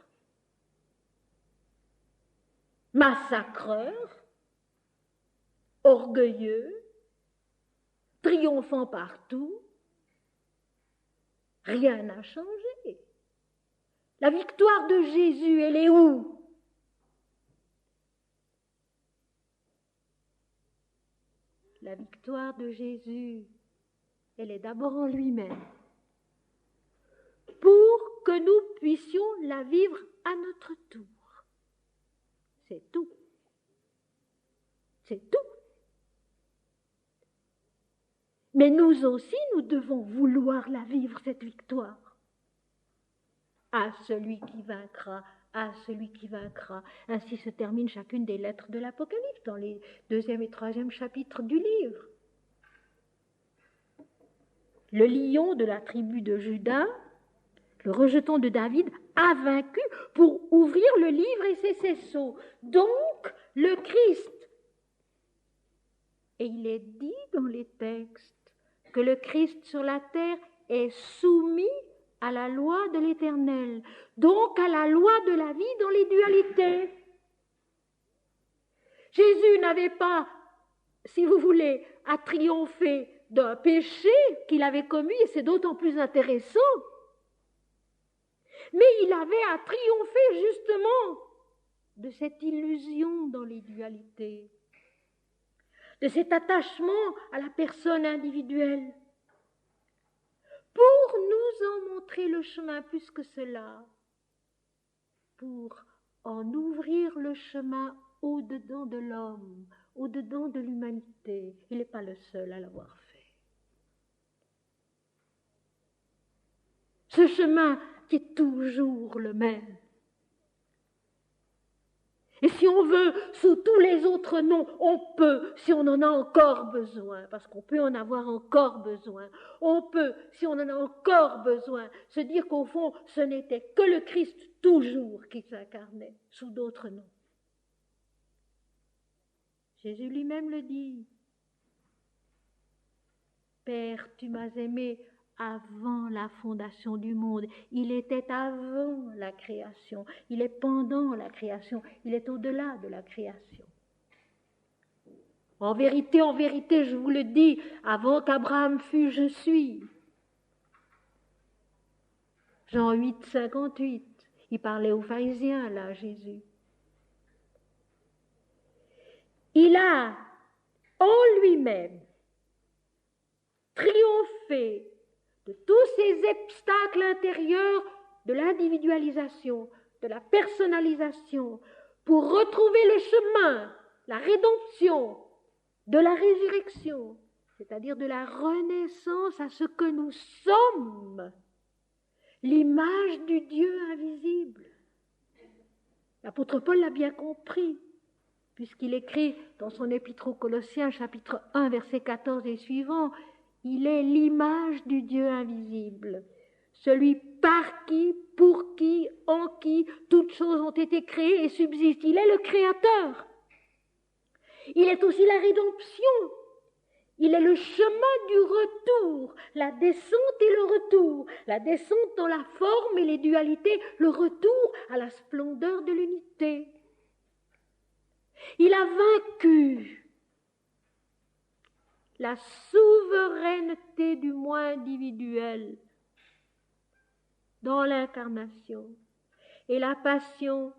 Massacreur, orgueilleux, triomphant partout, rien n'a changé. La victoire de Jésus, elle est où? La victoire de Jésus, elle est d'abord en lui-même, pour que nous puissions la vivre à notre tour. C'est tout. C'est tout. Mais nous aussi, nous devons vouloir la vivre, cette victoire. À celui qui vaincra, à celui qui vaincra. Ainsi se termine chacune des lettres de l'Apocalypse dans les 2e et 3e chapitres du livre. Le lion de la tribu de Juda, le rejeton de David, a vaincu pour ouvrir le livre et ses 16 sceaux. Donc, le Christ. Et il est dit dans les textes que le Christ sur la terre est soumis à la loi de l'Éternel, donc à la loi de la vie dans les dualités. Jésus n'avait pas, si vous voulez, à triompher d'un péché qu'il avait commis, et c'est d'autant plus intéressant, mais il avait à triompher justement de cette illusion dans les dualités, de cet attachement à la personne individuelle, pour nous en montrer le chemin plus que cela, pour en ouvrir le chemin au-dedans de l'homme, au-dedans de l'humanité. Il n'est pas le seul à l'avoir fait. Ce chemin qui est toujours le même. Et si on veut, sous tous les autres noms, on peut, si on en a encore besoin, parce qu'on peut en avoir encore besoin, on peut, si on en a encore besoin, se dire qu'au fond, ce n'était que le Christ toujours qui s'incarnait, sous d'autres noms. Jésus lui-même le dit. Père, tu m'as aimé avant la fondation du monde. Il était avant la création. Il est pendant la création. Il est au-delà de la création. En vérité, je vous le dis, avant qu'Abraham fût, je suis. Jean 8, 58. Il parlait aux pharisiens, là, Jésus. Il a, en lui-même, triomphé de tous ces obstacles intérieurs de l'individualisation, de la personnalisation, pour retrouver le chemin, la rédemption, de la résurrection, c'est-à-dire de la renaissance à ce que nous sommes, l'image du Dieu invisible. L'apôtre Paul l'a bien compris, puisqu'il écrit dans son épître aux Colossiens, chapitre 1, verset 14 et suivant, il est l'image du Dieu invisible, celui par qui, pour qui, en qui, toutes choses ont été créées et subsistent. Il est le Créateur. Il est aussi la rédemption. Il est le chemin du retour, la descente et le retour, la descente dans la forme et les dualités, le retour à la splendeur de l'unité. Il a vaincu la souveraineté du moi individuel dans l'incarnation. Et la passion,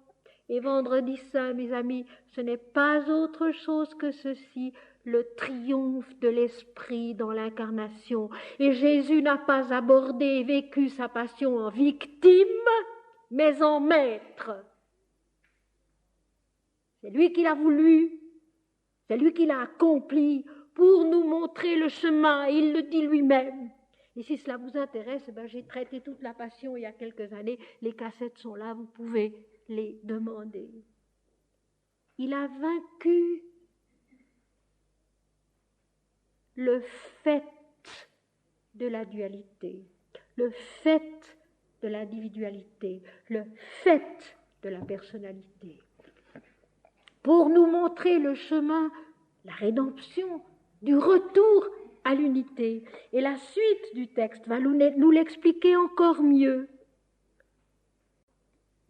et vendredi saint, mes amis, ce n'est pas autre chose que ceci, le triomphe de l'esprit dans l'incarnation. Et Jésus n'a pas abordé et vécu sa passion en victime, mais en maître. C'est lui qui l'a voulu, c'est lui qui l'a accompli pour nous montrer le chemin, et il le dit lui-même. Et si cela vous intéresse, j'ai traité toute la passion il y a quelques années, les cassettes sont là, vous pouvez les demander. Il a vaincu le fait de la dualité, le fait de l'individualité, le fait de la personnalité. Pour nous montrer le chemin, la rédemption, du retour à l'unité. Et la suite du texte va nous l'expliquer encore mieux.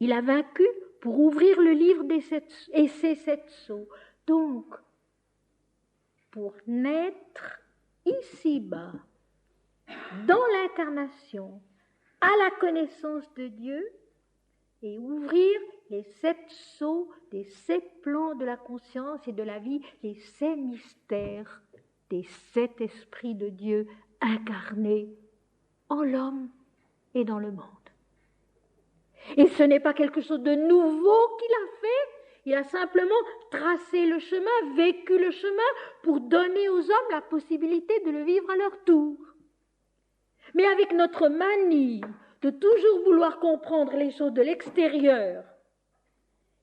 Il a vaincu pour ouvrir le livre des ses 7 sceaux. Donc, pour naître ici-bas, dans l'incarnation, à la connaissance de Dieu, et ouvrir les 7 sceaux des 7 plans de la conscience et de la vie, les 7 mystères des 7 esprits de Dieu incarnés en l'homme et dans le monde. Et ce n'est pas quelque chose de nouveau qu'il a fait, il a simplement tracé le chemin, vécu le chemin pour donner aux hommes la possibilité de le vivre à leur tour. Mais avec notre manie de toujours vouloir comprendre les choses de l'extérieur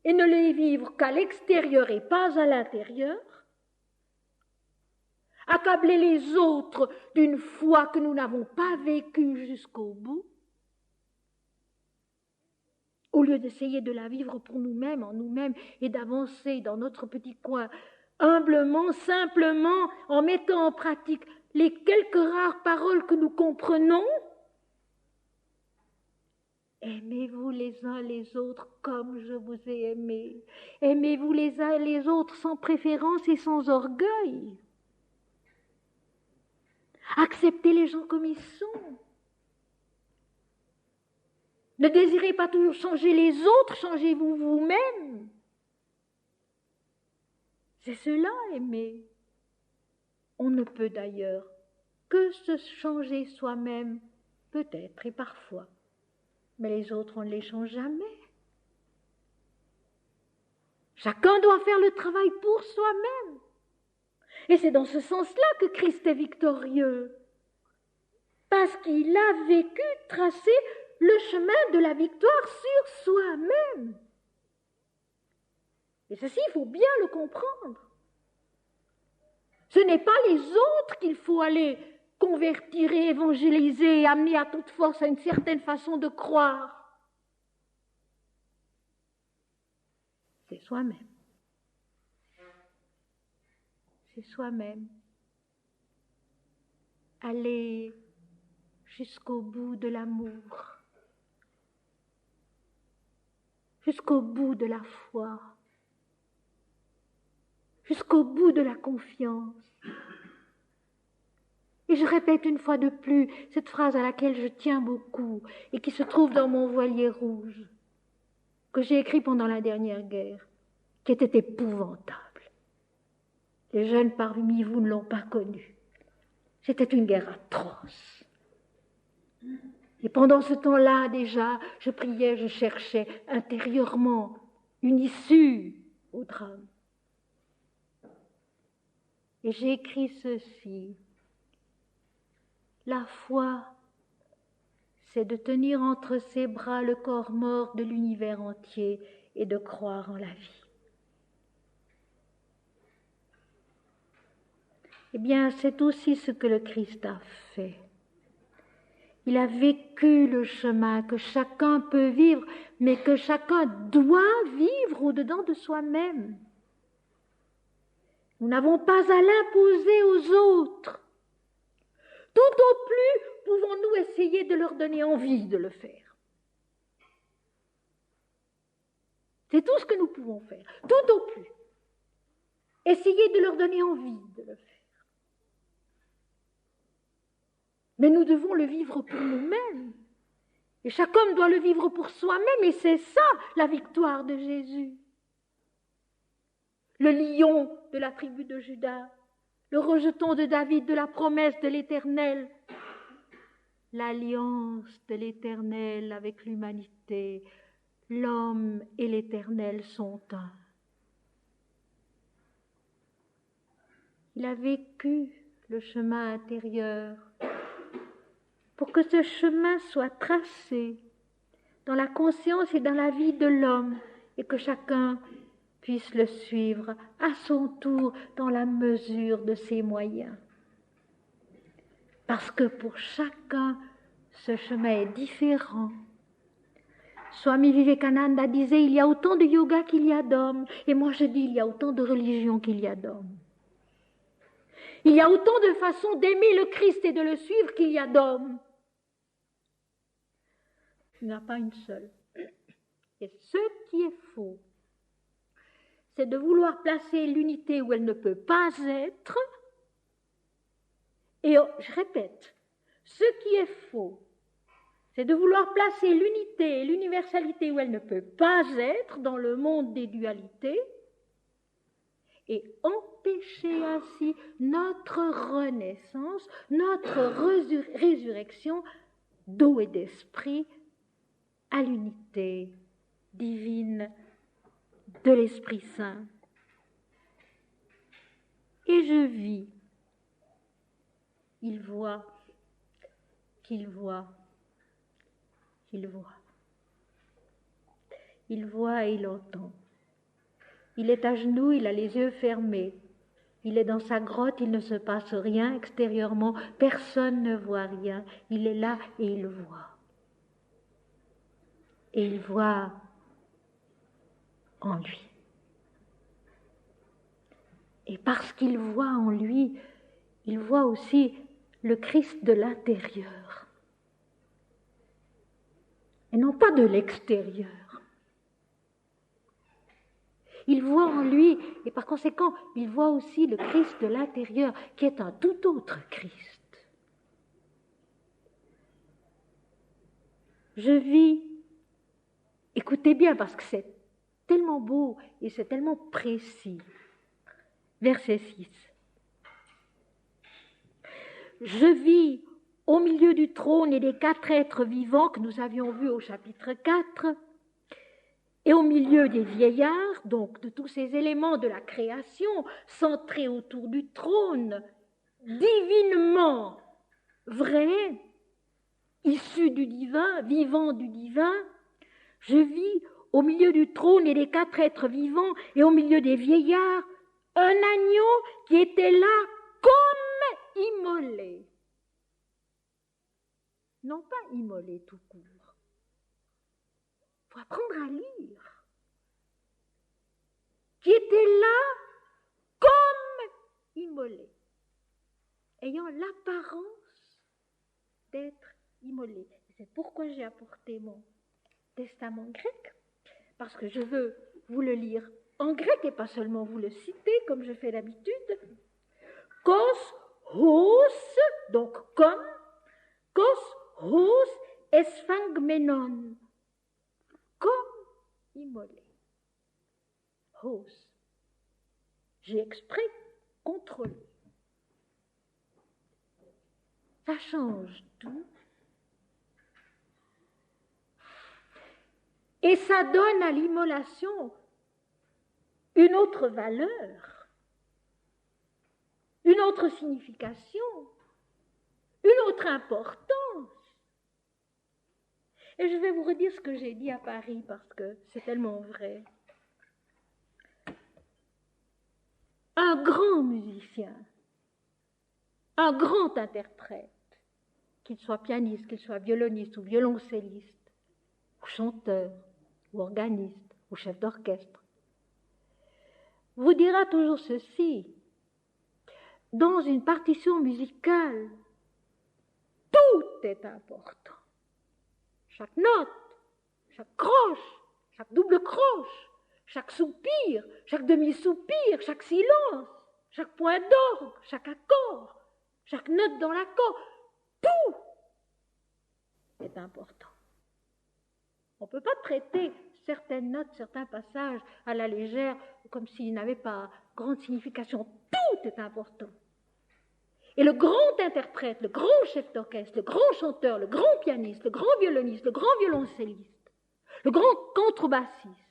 et ne les vivre qu'à l'extérieur et pas à l'intérieur, accabler les autres d'une foi que nous n'avons pas vécue jusqu'au bout, au lieu d'essayer de la vivre pour nous-mêmes, en nous-mêmes, et d'avancer dans notre petit coin, humblement, simplement, en mettant en pratique les quelques rares paroles que nous comprenons. Aimez-vous les uns les autres comme je vous ai aimés. Aimez-vous les uns les autres sans préférence et sans orgueil. Acceptez les gens comme ils sont. Ne désirez pas toujours changer les autres, changez-vous vous-même. C'est cela, aimer. On ne peut d'ailleurs que se changer soi-même, peut-être et parfois. Mais les autres, on ne les change jamais. Chacun doit faire le travail pour soi-même. Et c'est dans ce sens-là que Christ est victorieux. Parce qu'il a vécu, tracé le chemin de la victoire sur soi-même. Et ceci, il faut bien le comprendre. Ce n'est pas les autres qu'il faut aller convertir et évangéliser et amener à toute force à une certaine façon de croire. C'est soi-même. C'est soi-même. Aller jusqu'au bout de l'amour, jusqu'au bout de la foi, jusqu'au bout de la confiance. Et je répète une fois de plus cette phrase à laquelle je tiens beaucoup et qui se trouve dans mon voilier rouge, que j'ai écrit pendant la dernière guerre, qui était épouvantable. Les jeunes parmi vous ne l'ont pas connue. C'était une guerre atroce. Et pendant ce temps-là, déjà, je priais, je cherchais intérieurement une issue au drame. Et j'ai écrit ceci. La foi, c'est de tenir entre ses bras le corps mort de l'univers entier et de croire en la vie. Eh bien, c'est aussi ce que le Christ a fait. Il a vécu le chemin que chacun peut vivre, mais que chacun doit vivre au-dedans de soi-même. Nous n'avons pas à l'imposer aux autres. Tout au plus, pouvons-nous essayer de leur donner envie de le faire. C'est tout ce que nous pouvons faire, tout au plus. Essayer de leur donner envie de le faire. Mais nous devons le vivre pour nous-mêmes. Et chaque homme doit le vivre pour soi-même, et c'est ça la victoire de Jésus. Le lion de la tribu de Juda, le rejeton de David de la promesse de l'Éternel, l'alliance de l'Éternel avec l'humanité, l'homme et l'Éternel sont un. Il a vécu le chemin intérieur pour que ce chemin soit tracé dans la conscience et dans la vie de l'homme et que chacun puisse le suivre à son tour dans la mesure de ses moyens. Parce que pour chacun, ce chemin est différent. Swami Vivekananda disait, il y a autant de yoga qu'il y a d'hommes. Et moi je dis, il y a autant de religions qu'il y a d'hommes. Il y a autant de façons d'aimer le Christ et de le suivre qu'il y a d'hommes. Il n'y en a pas une seule. Et ce qui est faux, c'est de vouloir placer l'unité où elle ne peut pas être. Et je répète, ce qui est faux, c'est de vouloir placer l'unité et l'universalité où elle ne peut pas être dans le monde des dualités et empêcher ainsi notre renaissance, notre résurrection d'eau et d'esprit à l'unité divine de l'Esprit Saint. Et je vis, il voit, qu'il voit, qu'il voit. Il voit et il entend. Il est à genoux, il a les yeux fermés. Il est dans sa grotte, il ne se passe rien extérieurement, personne ne voit rien. Il est là et il voit. Et il voit en lui. Et parce qu'il voit en lui, il voit aussi le Christ de l'intérieur. Et non pas de l'extérieur. Il voit en lui, et par conséquent, il voit aussi le Christ de l'intérieur, qui est un tout autre Christ. Je vis, écoutez bien, parce que c'est tellement beau et c'est tellement précis. Verset 6. Je vis au milieu du trône et des 4 êtres vivants que nous avions vus au chapitre 4, et au milieu des vieillards, donc de tous ces éléments de la création, centrés autour du trône, divinement vrai, issus du divin, vivant du divin, je vis au milieu du trône et des 4 êtres vivants, et au milieu des vieillards, un agneau qui était là comme immolé. Non pas immolé tout court. Il faut apprendre à lire. Qui était là comme immolé, ayant l'apparence d'être immolé. C'est pourquoi j'ai apporté mon testament grec, parce que je veux vous le lire en grec et pas seulement vous le citer comme je fais d'habitude. Kos hos, donc comme, kos hos esphangmenon, comme immolé. Hos. J'ai exprès contrôlé. Ça change tout. Et ça donne à l'immolation une autre valeur, une autre signification, une autre importance. Et je vais vous redire ce que j'ai dit à Paris parce que c'est tellement vrai. Un grand musicien, un grand interprète, qu'il soit pianiste, qu'il soit violoniste ou violoncelliste, ou chanteur, ou organiste, ou chef d'orchestre, vous dira toujours ceci. Dans une partition musicale, tout est important. Chaque note, chaque croche, chaque double croche, chaque soupir, chaque demi-soupir, chaque silence, chaque point d'orgue, chaque accord, chaque note dans l'accord, tout est important. On ne peut pas traiter certaines notes, certains passages à la légère, comme s'ils n'avaient pas grande signification. Tout est important. Et le grand interprète, le grand chef d'orchestre, le grand chanteur, le grand pianiste, le grand violoniste, le grand violoncelliste, le grand contrebassiste,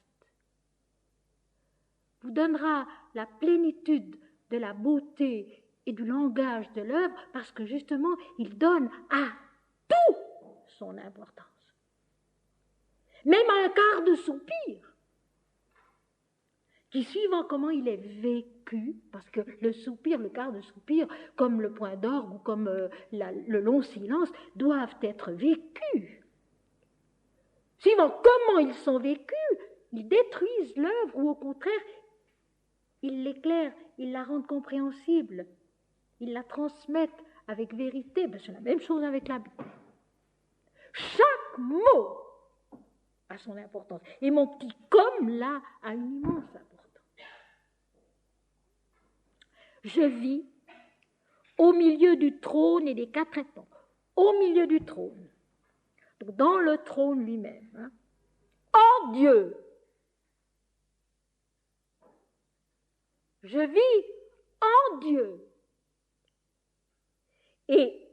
vous donnera la plénitude de la beauté et du langage de l'œuvre parce que justement, il donne à tout son importance. Même à un quart de soupir, qui suivant comment il est vécu, parce que le soupir, le quart de soupir, comme le point d'orgue ou comme le long silence, doivent être vécus. Suivant comment ils sont vécus, ils détruisent l'œuvre ou au contraire, ils l'éclairent, ils la rendent compréhensible, ils la transmettent avec vérité. Ben, c'est la même chose avec la Bible. Chaque mot a son importance. Et mon petit comme là a une immense importance. Je vis au milieu du trône et des quatre étangs. Au milieu du trône. Donc dans le trône lui-même. En Dieu. Je vis en Dieu. Et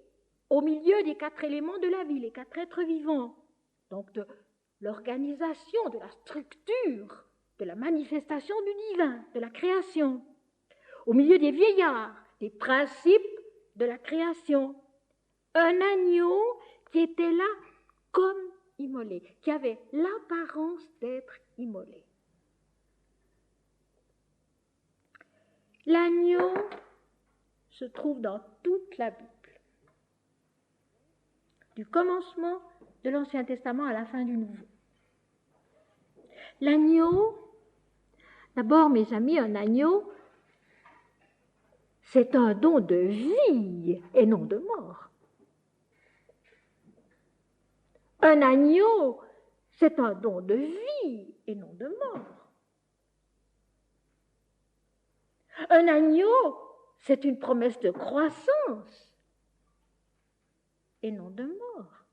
au milieu des quatre éléments de la vie, les quatre êtres vivants. Donc de l'organisation, de la structure, de la manifestation du divin, de la création. Au milieu des vieillards, des principes de la création. Un agneau qui était là comme immolé, qui avait l'apparence d'être immolé. L'agneau se trouve dans toute la Bible. Du commencement de l'Ancien Testament à la fin du Nouveau. L'agneau, d'abord mes amis, un agneau, c'est un don de vie et non de mort. Un agneau, c'est un don de vie et non de mort. Un agneau, c'est une promesse de croissance et non de mort.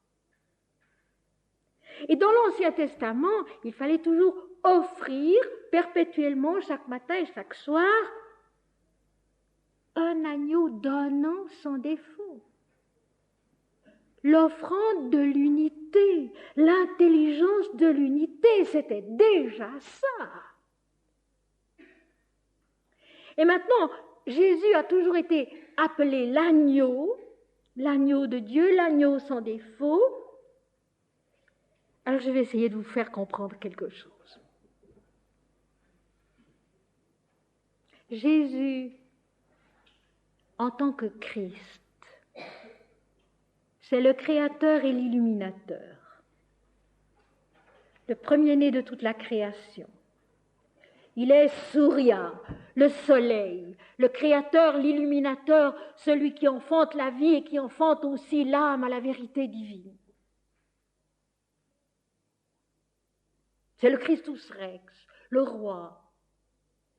Et dans l'Ancien Testament, il fallait toujours offrir perpétuellement, chaque matin et chaque soir, un agneau donnant sans défaut. L'offrande de l'unité, l'intelligence de l'unité, c'était déjà ça. Et maintenant, Jésus a toujours été appelé l'agneau de Dieu, l'agneau sans défaut. Alors je vais essayer de vous faire comprendre quelque chose. Jésus, en tant que Christ, c'est le Créateur et l'Illuminateur, le premier-né de toute la création. Il est Surya, le soleil, le Créateur, l'Illuminateur, celui qui enfante la vie et qui enfante aussi l'âme à la vérité divine. C'est le Christus Rex, le roi,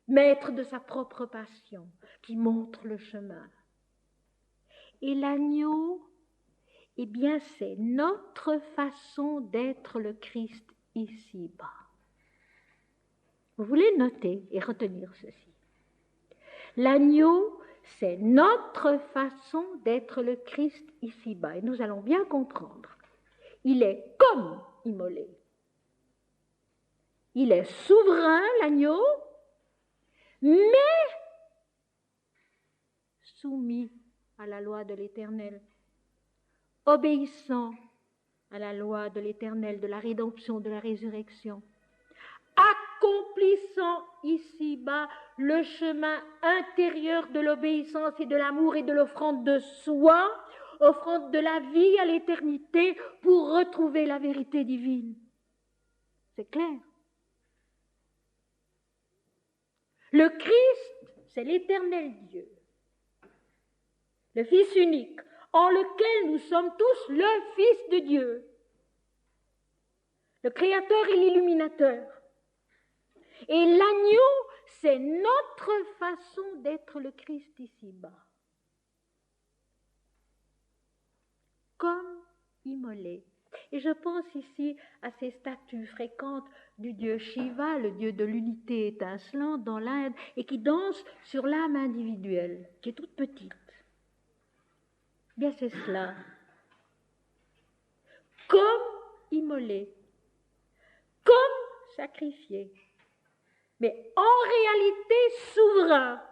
maître de sa propre passion, qui montre le chemin. Et l'agneau, eh bien, c'est notre façon d'être le Christ ici-bas. Vous voulez noter et retenir ceci. L'agneau, c'est notre façon d'être le Christ ici-bas. Et nous allons bien comprendre. Il est comme immolé. Il est souverain, l'agneau, mais soumis à la loi de l'Éternel, obéissant à la loi de l'Éternel, de la rédemption, de la résurrection, accomplissant ici-bas le chemin intérieur de l'obéissance et de l'amour et de l'offrande de soi, offrande de la vie à l'éternité pour retrouver la vérité divine. C'est clair. Le Christ, c'est l'Éternel Dieu, le Fils unique, en lequel nous sommes tous le Fils de Dieu, le Créateur et l'Illuminateur. Et l'agneau, c'est notre façon d'être le Christ ici-bas. Comme immolé. Et je pense ici à ces statues fréquentes du dieu Shiva, le dieu de l'unité étincelante dans l'Inde, et qui danse sur l'âme individuelle, qui est toute petite. Bien, c'est cela. Comme immolé, comme sacrifié, mais en réalité souverain,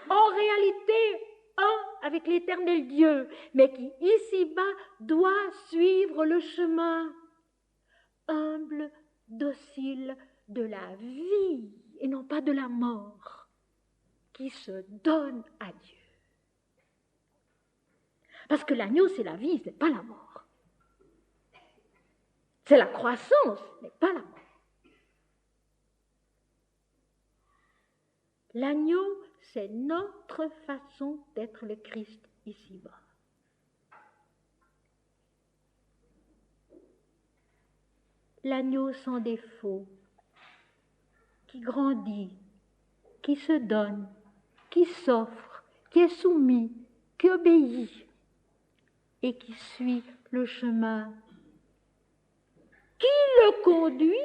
en réalité un avec l'Éternel Dieu, mais qui ici-bas doit suivre le chemin humble, docile de la vie et non pas de la mort, qui se donne à Dieu. Parce que l'agneau, c'est la vie, ce n'est pas la mort. C'est la croissance, ce n'est pas la mort. L'agneau, c'est notre façon d'être le Christ ici-bas. L'agneau sans défaut, qui grandit, qui se donne, qui s'offre, qui est soumis, qui obéit et qui suit le chemin qui le conduit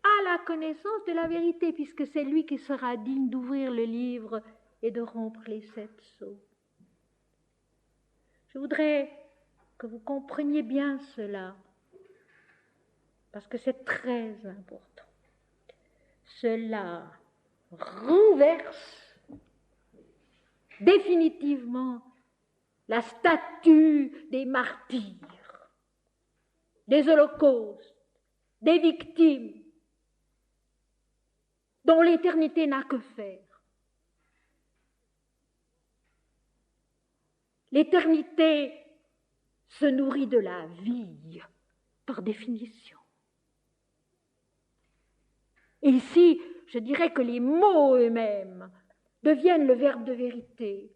à la connaissance de la vérité, puisque c'est lui qui sera digne d'ouvrir le livre et de rompre les 7 sceaux. Je voudrais que vous compreniez bien cela, parce que c'est très important. Cela renverse définitivement la statue des martyrs, des holocaustes, des victimes, dont l'éternité n'a que faire. L'éternité se nourrit de la vie, par définition. Et ici, je dirais que les mots eux-mêmes deviennent le verbe de vérité.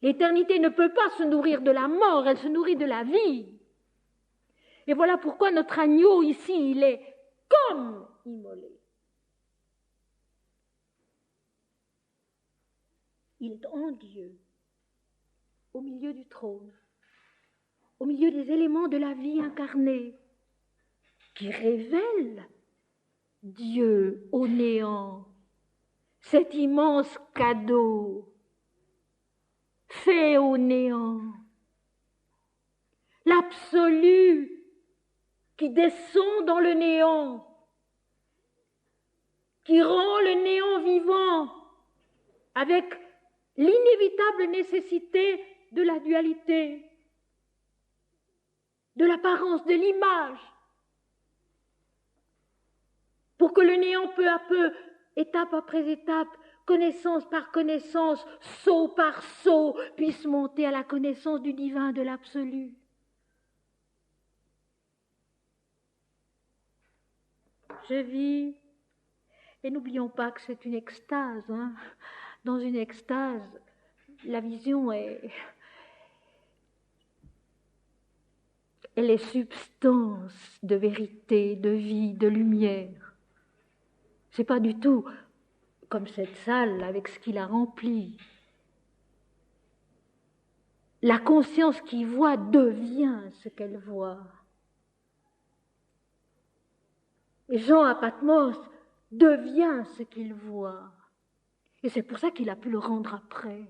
L'éternité ne peut pas se nourrir de la mort, elle se nourrit de la vie. Et voilà pourquoi notre agneau ici, il est comme immolé. Il est en Dieu, au milieu du trône, au milieu des éléments de la vie incarnée, qui révèlent Dieu au néant, cet immense cadeau fait au néant, l'absolu qui descend dans le néant, qui rend le néant vivant avec l'inévitable nécessité de la dualité, de l'apparence, de l'image, pour que le néant peu à peu, étape après étape, connaissance par connaissance, saut par saut, puisse monter à la connaissance du divin, de l'absolu. Je vis, et n'oublions pas que c'est une extase, hein. Dans une extase, la vision est Elle est substance de vérité, de vie, de lumière. C'est pas du tout comme cette salle avec ce qui la remplit. La conscience qui voit devient ce qu'elle voit. Et Jean à Patmos devient ce qu'il voit. Et c'est pour ça qu'il a pu le rendre après.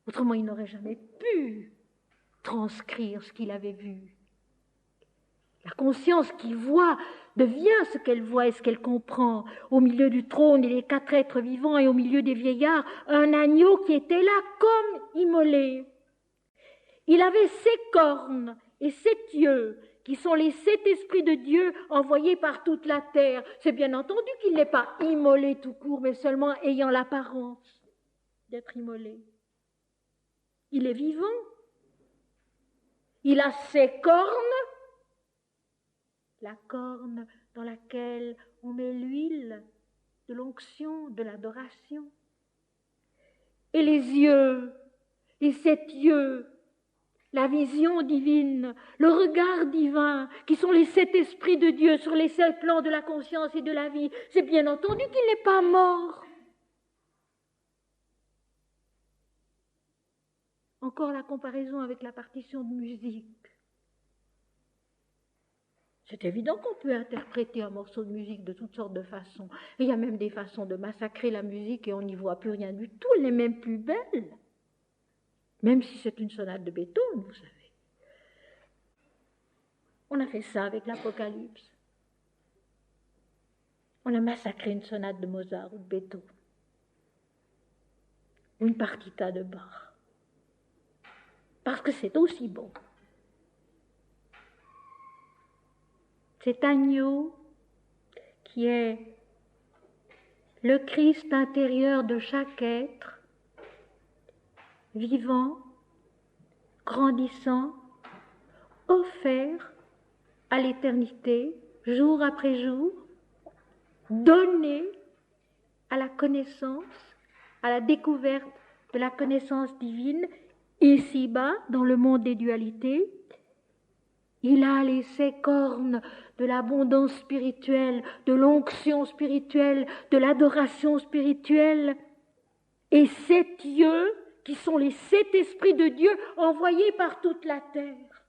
Autrement, il n'aurait jamais pu transcrire ce qu'il avait vu. La conscience qui voit devient ce qu'elle voit et ce qu'elle comprend. Au milieu du trône et des 4 êtres vivants et au milieu des vieillards, un agneau qui était là comme immolé. Il avait 7 cornes et 7 yeux, qui sont les 7 esprits de Dieu envoyés par toute la terre. C'est bien entendu qu'il n'est pas immolé tout court, mais seulement ayant l'apparence d'être immolé. Il est vivant. Il a 7 cornes, la corne dans laquelle on met l'huile de l'onction, de l'adoration. Et les yeux, les 7 yeux, la vision divine, le regard divin, qui sont les 7 esprits de Dieu sur les 7 plans de la conscience et de la vie. C'est bien entendu qu'il n'est pas mort. Encore la comparaison avec la partition de musique. C'est évident qu'on peut interpréter un morceau de musique de toutes sortes de façons. Et il y a même des façons de massacrer la musique et on n'y voit plus rien du tout. Elle n'est même plus belle. Même si c'est une sonate de Beethoven, vous savez. On a fait ça avec l'Apocalypse. On a massacré une sonate de Mozart ou de Beethoven. Ou une partita de Bach. Parce que c'est aussi bon. Cet agneau qui est le Christ intérieur de chaque être, vivant, grandissant, offert à l'éternité, jour après jour, donné à la connaissance, à la découverte de la connaissance divine, ici-bas, dans le monde des dualités. Il a les 7 cornes de l'abondance spirituelle, de l'onction spirituelle, de l'adoration spirituelle, et 7 yeux qui sont les 7 esprits de Dieu envoyés par toute la terre.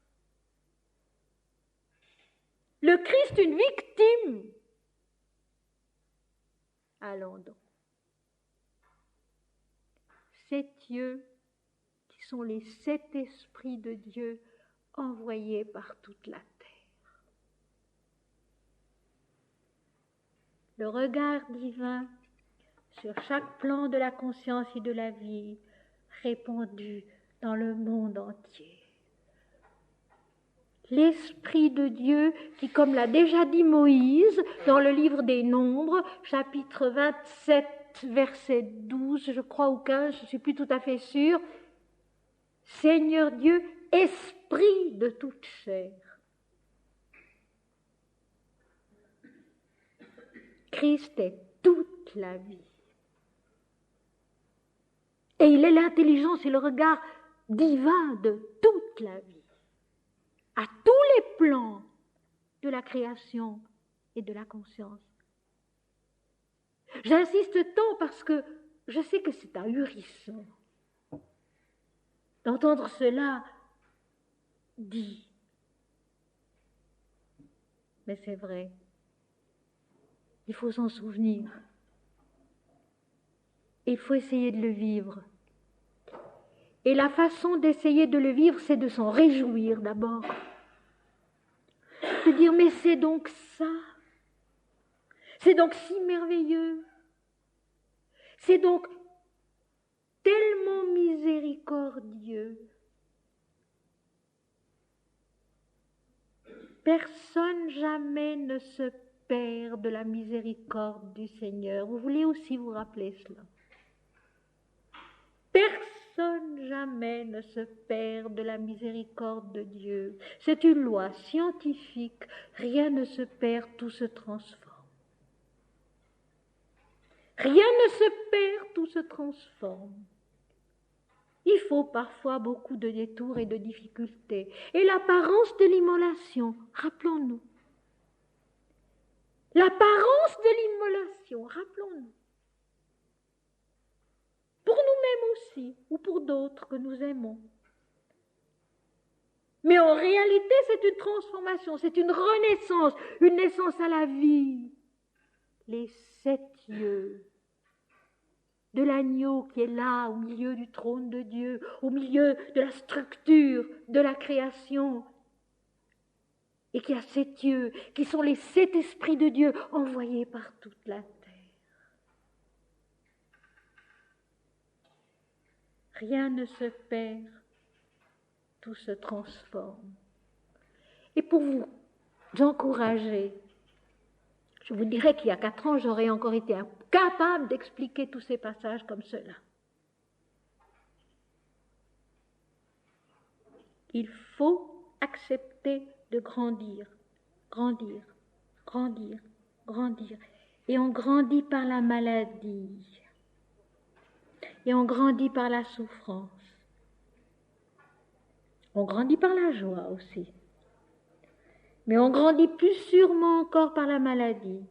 Le Christ, une victime. Allons donc. 7 yeux qui sont les 7 esprits de Dieu envoyés par toute la terre. Le regard divin sur chaque plan de la conscience et de la vie, répandu dans le monde entier. L'Esprit de Dieu qui, comme l'a déjà dit Moïse dans le livre des Nombres, chapitre 27, verset 12, je crois, ou 15, je ne suis plus tout à fait sûre, Seigneur Dieu, Esprit de toute chair. Christ est toute la vie. Et il est l'intelligence et le regard divin de toute la vie, à tous les plans de la création et de la conscience. J'insiste tant parce que je sais que c'est ahurissant d'entendre cela dit. Mais c'est vrai, il faut s'en souvenir. Il faut essayer de le vivre. Et la façon d'essayer de le vivre, c'est de s'en réjouir d'abord. De dire, mais c'est donc ça. C'est donc si merveilleux. C'est donc tellement miséricordieux. Personne jamais ne se perd de la miséricorde du Seigneur. Vous voulez aussi vous rappeler cela. Personne jamais ne se perd de la miséricorde de Dieu. C'est une loi scientifique. Rien ne se perd, tout se transforme. Rien ne se perd, tout se transforme. Il faut parfois beaucoup de détours et de difficultés. Et l'apparence de l'immolation, rappelons-nous. L'apparence de l'immolation, rappelons-nous. Pour nous-mêmes aussi, ou pour d'autres que nous aimons. Mais en réalité, c'est une transformation, c'est une renaissance, une naissance à la vie. Les 7 yeux de l'agneau qui est là, au milieu du trône de Dieu, au milieu de la structure de la création, et qui a 7 yeux, qui sont les 7 esprits de Dieu envoyés par toute la terre. Rien ne se perd, tout se transforme. Et pour vous encourager, je vous dirais qu'il y a 4 ans, j'aurais encore été incapable d'expliquer tous ces passages comme cela. Il faut accepter de grandir, grandir, grandir, grandir. Et on grandit par la maladie. Et on grandit par la souffrance. On grandit par la joie aussi. Mais on grandit plus sûrement encore par la maladie,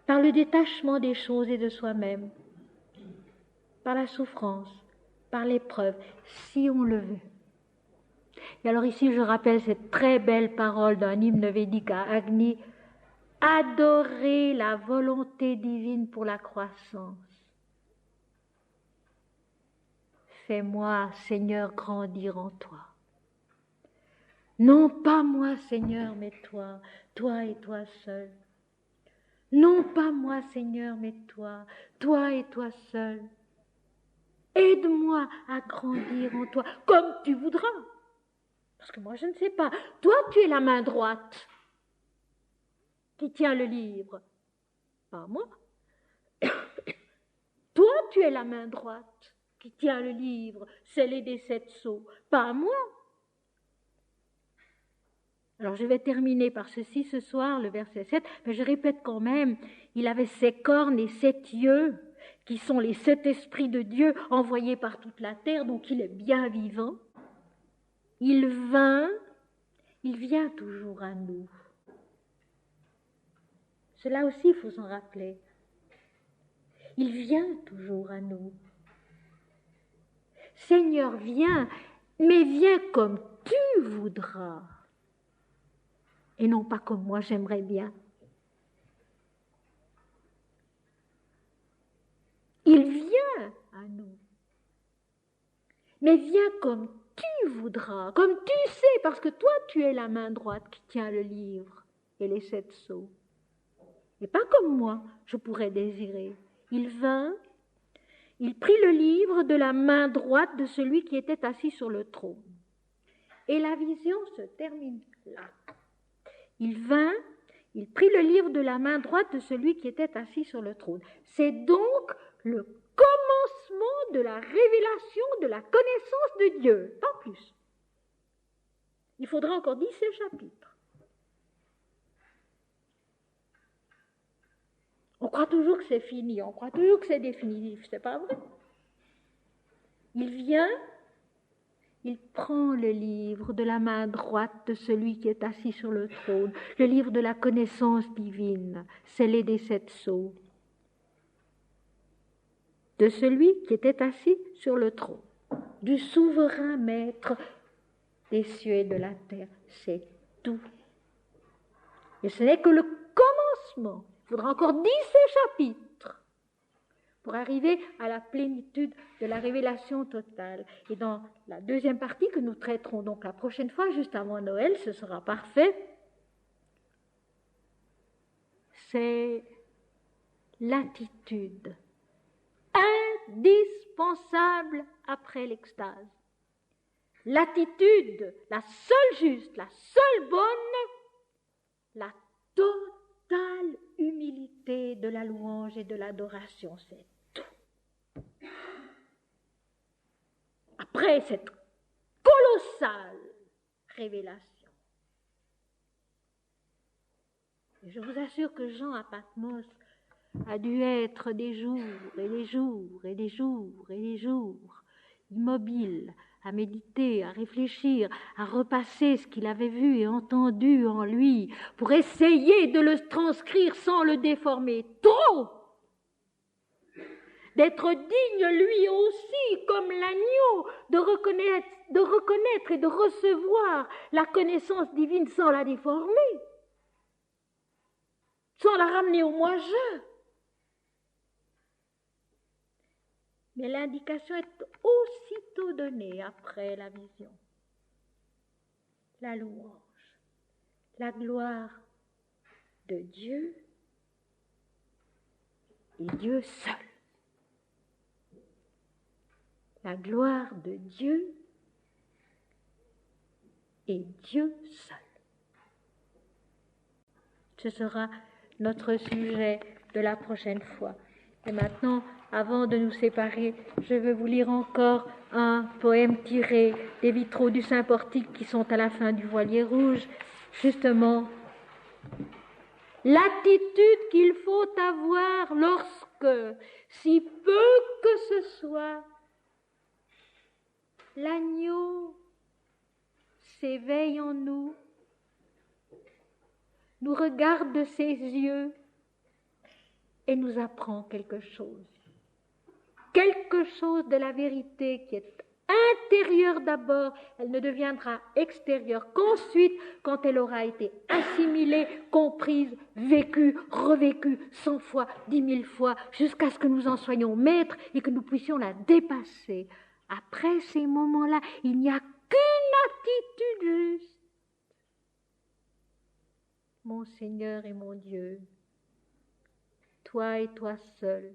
par le détachement des choses et de soi-même, par la souffrance, par l'épreuve, si on le veut. Et alors ici, je rappelle cette très belle parole d'un hymne védique à Agni, « Adorer la volonté divine pour la croissance. Fais-moi, Seigneur, grandir en toi. Non pas moi, Seigneur, mais toi, toi et toi seul. Non pas moi, Seigneur, mais toi, toi et toi seul. Aide-moi à grandir en toi, comme tu voudras. Parce que moi, je ne sais pas. Toi, tu es la main droite qui tient le livre. Pas moi. Toi, tu es la main droite qui tient le livre, scellé des 7 sceaux. Pas moi. Alors je vais terminer par ceci ce soir, le verset 7, mais je répète quand même, il avait 7 cornes et 7 yeux, qui sont les 7 esprits de Dieu envoyés par toute la terre, donc il est bien vivant. Il vient toujours à nous. Cela aussi, il faut s'en rappeler. Il vient toujours à nous. Seigneur, viens, mais viens comme tu voudras. Et non pas comme moi j'aimerais bien. Il vient à nous. Mais viens comme tu voudras, comme tu sais, parce que toi tu es la main droite qui tient le livre et les 7 sceaux. Et pas comme moi je pourrais désirer. Il vint, il prit le livre de la main droite de celui qui était assis sur le trône. Et la vision se termine là. Il vint, il prit le livre de la main droite de celui qui était assis sur le trône. C'est donc le commencement de la révélation de la connaissance de Dieu, pas plus. Il faudra encore 17 chapitres. On croit toujours que c'est fini, on croit toujours que c'est définitif, c'est pas vrai. Il vient, il prend le livre de la main droite de celui qui est assis sur le trône, le livre de la connaissance divine, scellé des 7 sceaux, de celui qui était assis sur le trône, du souverain maître des cieux et de la terre. C'est tout. Et ce n'est que le commencement. Il faudra encore 17 chapitres pour arriver à la plénitude de la révélation totale. Et dans la deuxième partie que nous traiterons donc la prochaine fois, juste avant Noël, ce sera parfait, c'est l'attitude indispensable après l'extase. L'attitude, la seule juste, la seule bonne, la totale humilité de la louange et de l'adoration, c'est tout. Après cette colossale révélation. Et je vous assure que Jean à Patmos a dû être des jours et des jours et des jours et des jours, immobile, à méditer, à réfléchir, à repasser ce qu'il avait vu et entendu en lui, pour essayer de le transcrire sans le déformer. Trop! D'être digne lui aussi, comme l'agneau, de reconnaître et de recevoir la connaissance divine sans la déformer, sans la ramener au moi-je. Mais l'indication est aussitôt donnée après la vision. La louange, la gloire de Dieu et Dieu seul. La gloire de Dieu et Dieu seul. Ce sera notre sujet de la prochaine fois. Et maintenant, avant de nous séparer, je vais vous lire encore un poème tiré des vitraux du Saint-Portique qui sont à la fin du Voilier rouge. Justement, l'attitude qu'il faut avoir lorsque, si peu que ce soit, l'agneau s'éveille en nous, nous regarde de ses yeux et nous apprend quelque chose. Quelque chose de la vérité qui est intérieure d'abord, elle ne deviendra extérieure qu'ensuite, quand elle aura été assimilée, comprise, vécue, revécue 100 fois, 10 000 fois, jusqu'à ce que nous en soyons maîtres et que nous puissions la dépasser. Après ces moments-là, il n'y a qu'une attitude juste. Mon Seigneur et mon Dieu, toi et toi seul,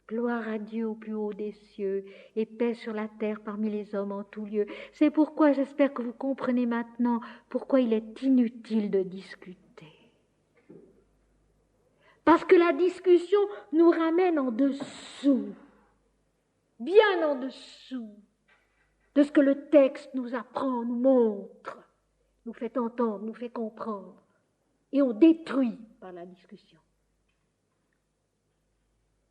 gloire à Dieu au plus haut des cieux et paix sur la terre parmi les hommes en tout lieu. C'est pourquoi j'espère que vous comprenez maintenant pourquoi il est inutile de discuter. Parce que la discussion nous ramène en dessous, bien en dessous de ce que le texte nous apprend, nous montre, nous fait entendre, nous fait comprendre. Et on détruit par la discussion.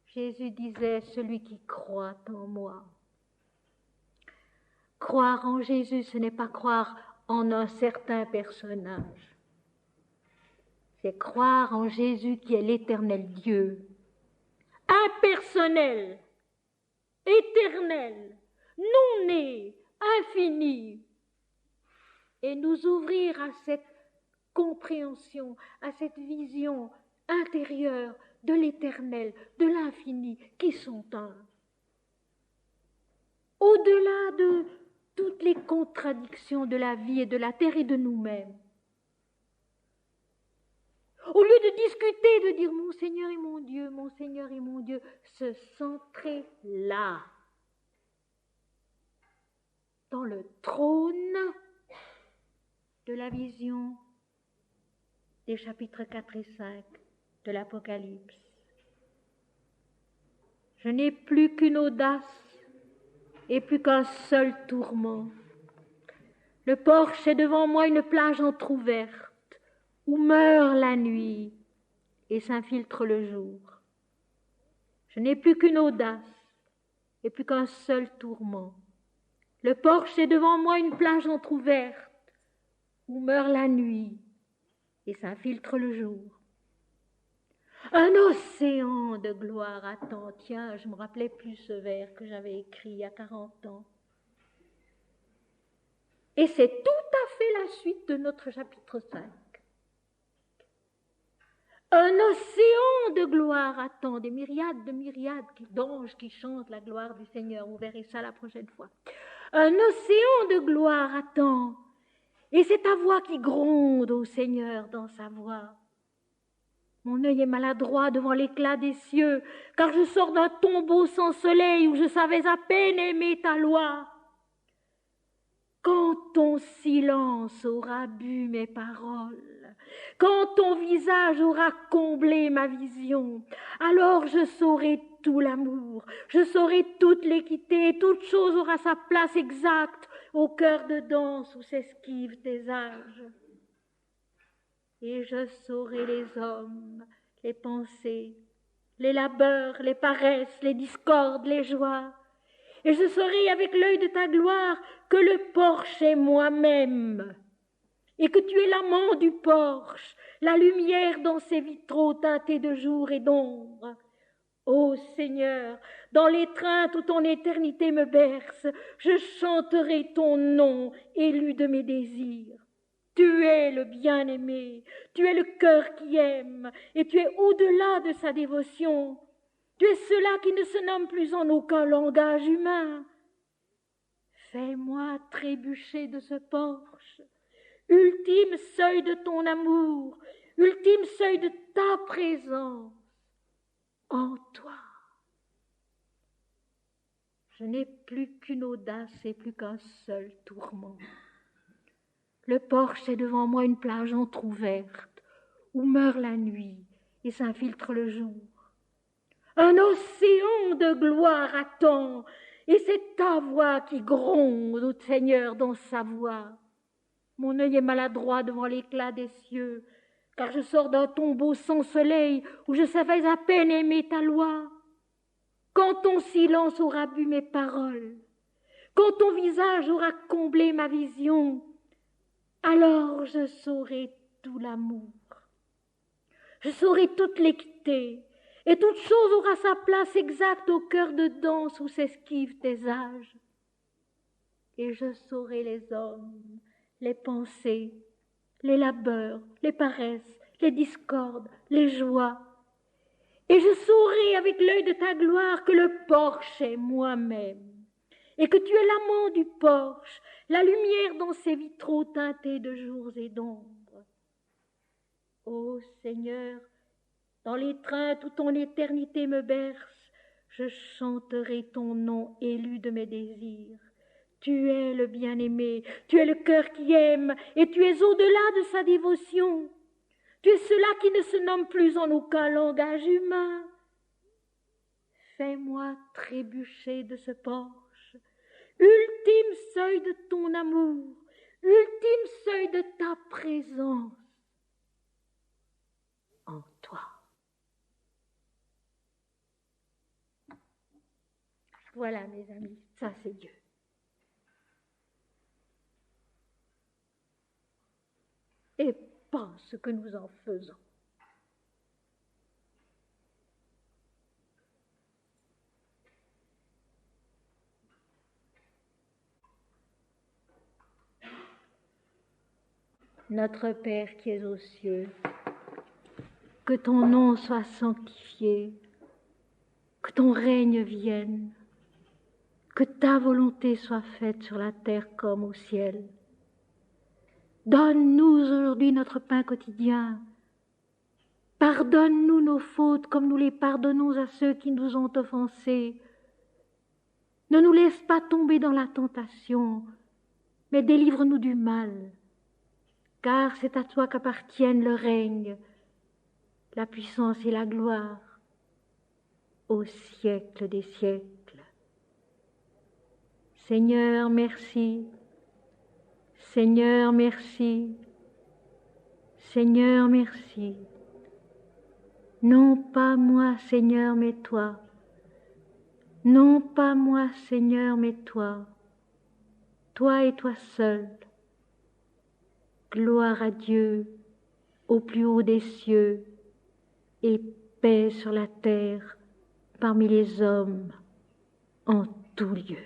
Jésus disait, celui qui croit en moi. Croire en Jésus, ce n'est pas croire en un certain personnage. C'est croire en Jésus qui est l'éternel Dieu, impersonnel, éternel, non né, infini, et nous ouvrir à cette compréhension, à cette vision intérieure de l'éternel, de l'infini, qui sont un. Au-delà de toutes les contradictions de la vie et de la terre et de nous-mêmes. Au lieu de discuter, de dire mon Seigneur et mon Dieu, se centrer là, dans le trône de la vision des chapitres 4 et 5 de l'Apocalypse. Je n'ai plus qu'une audace et plus qu'un seul tourment. Le porche est devant moi une plage entr'ouverte où meurt la nuit et s'infiltre le jour. Je n'ai plus qu'une audace et plus qu'un seul tourment. Le porche est devant moi une plage entr'ouverte où meurt la nuit et s'infiltre le jour. Un océan de gloire attend. Tiens, je me rappelais plus ce vers que j'avais écrit il y a 40 ans. Et c'est tout à fait la suite de notre chapitre 5. Un océan de gloire attend, des myriades d'anges qui chantent la gloire du Seigneur. Vous verrez ça la prochaine fois. Un océan de gloire attend. Et c'est ta voix qui gronde au Seigneur dans sa voix. Mon œil est maladroit devant l'éclat des cieux, car je sors d'un tombeau sans soleil où je savais à peine aimer ta loi. Quand ton silence aura bu mes paroles, quand ton visage aura comblé ma vision, alors je saurai tout l'amour, je saurai toute l'équité, toute chose aura sa place exacte au cœur de danse où s'esquivent tes âges. Et je saurai les hommes, les pensées, les labeurs, les paresses, les discordes, les joies. Et je saurai avec l'œil de ta gloire que le porche est moi-même, et que tu es l'amant du porche, la lumière dans ses vitraux teintés de jour et d'ombre. Ô Seigneur, dans l'étreinte où ton éternité me berce, je chanterai ton nom, élu de mes désirs. Tu es le bien-aimé, tu es le cœur qui aime, et tu es au-delà de sa dévotion. Tu es cela qui ne se nomme plus en aucun langage humain. Fais-moi trébucher de ce porche, ultime seuil de ton amour, ultime seuil de ta présence en toi. Je n'ai plus qu'une audace et plus qu'un seul tourment. Le porche est devant moi une plage entr'ouverte, où meurt la nuit et s'infiltre le jour. Un océan de gloire attend, et c'est ta voix qui gronde, ô Seigneur, dans sa voix. Mon œil est maladroit devant l'éclat des cieux, car je sors d'un tombeau sans soleil, où je savais à peine aimer ta loi. Quand ton silence aura bu mes paroles, quand ton visage aura comblé ma vision, alors je saurai tout l'amour. Je saurai toute l'équité, et toute chose aura sa place exacte au cœur de danse où s'esquivent tes âges. Et je saurai les hommes, les pensées, les labeurs, les paresses, les discordes, les joies. Et je saurai avec l'œil de ta gloire que le porche est moi-même, et que tu es l'amant du porche, la lumière dans ses vitraux teintés de jours et d'ombres. Ô Seigneur, dans l'étreinte où ton éternité me berce, je chanterai ton nom élu de mes désirs. Tu es le bien-aimé, tu es le cœur qui aime, et tu es au-delà de sa dévotion. Tu es cela qui ne se nomme plus en aucun langage humain. Fais-moi trébucher de ce porche, ultime seuil de ton amour, ultime seuil de ta présence en toi. Voilà, mes amis, ça c'est Dieu. Et pas ce que nous en faisons. Notre Père qui es aux cieux, que ton nom soit sanctifié, que ton règne vienne, que ta volonté soit faite sur la terre comme au ciel. Donne-nous aujourd'hui notre pain quotidien. Pardonne-nous nos fautes comme nous les pardonnons à ceux qui nous ont offensés. Ne nous laisse pas tomber dans la tentation, mais délivre-nous du mal, car c'est à toi qu'appartiennent le règne, la puissance et la gloire, au siècle des siècles. Seigneur, merci. Seigneur, merci. Seigneur, merci. Non pas moi, Seigneur, mais toi. Non pas moi, Seigneur, mais toi. Toi et toi seul. Gloire à Dieu, au plus haut des cieux, et paix sur la terre, parmi les hommes, en tout lieu.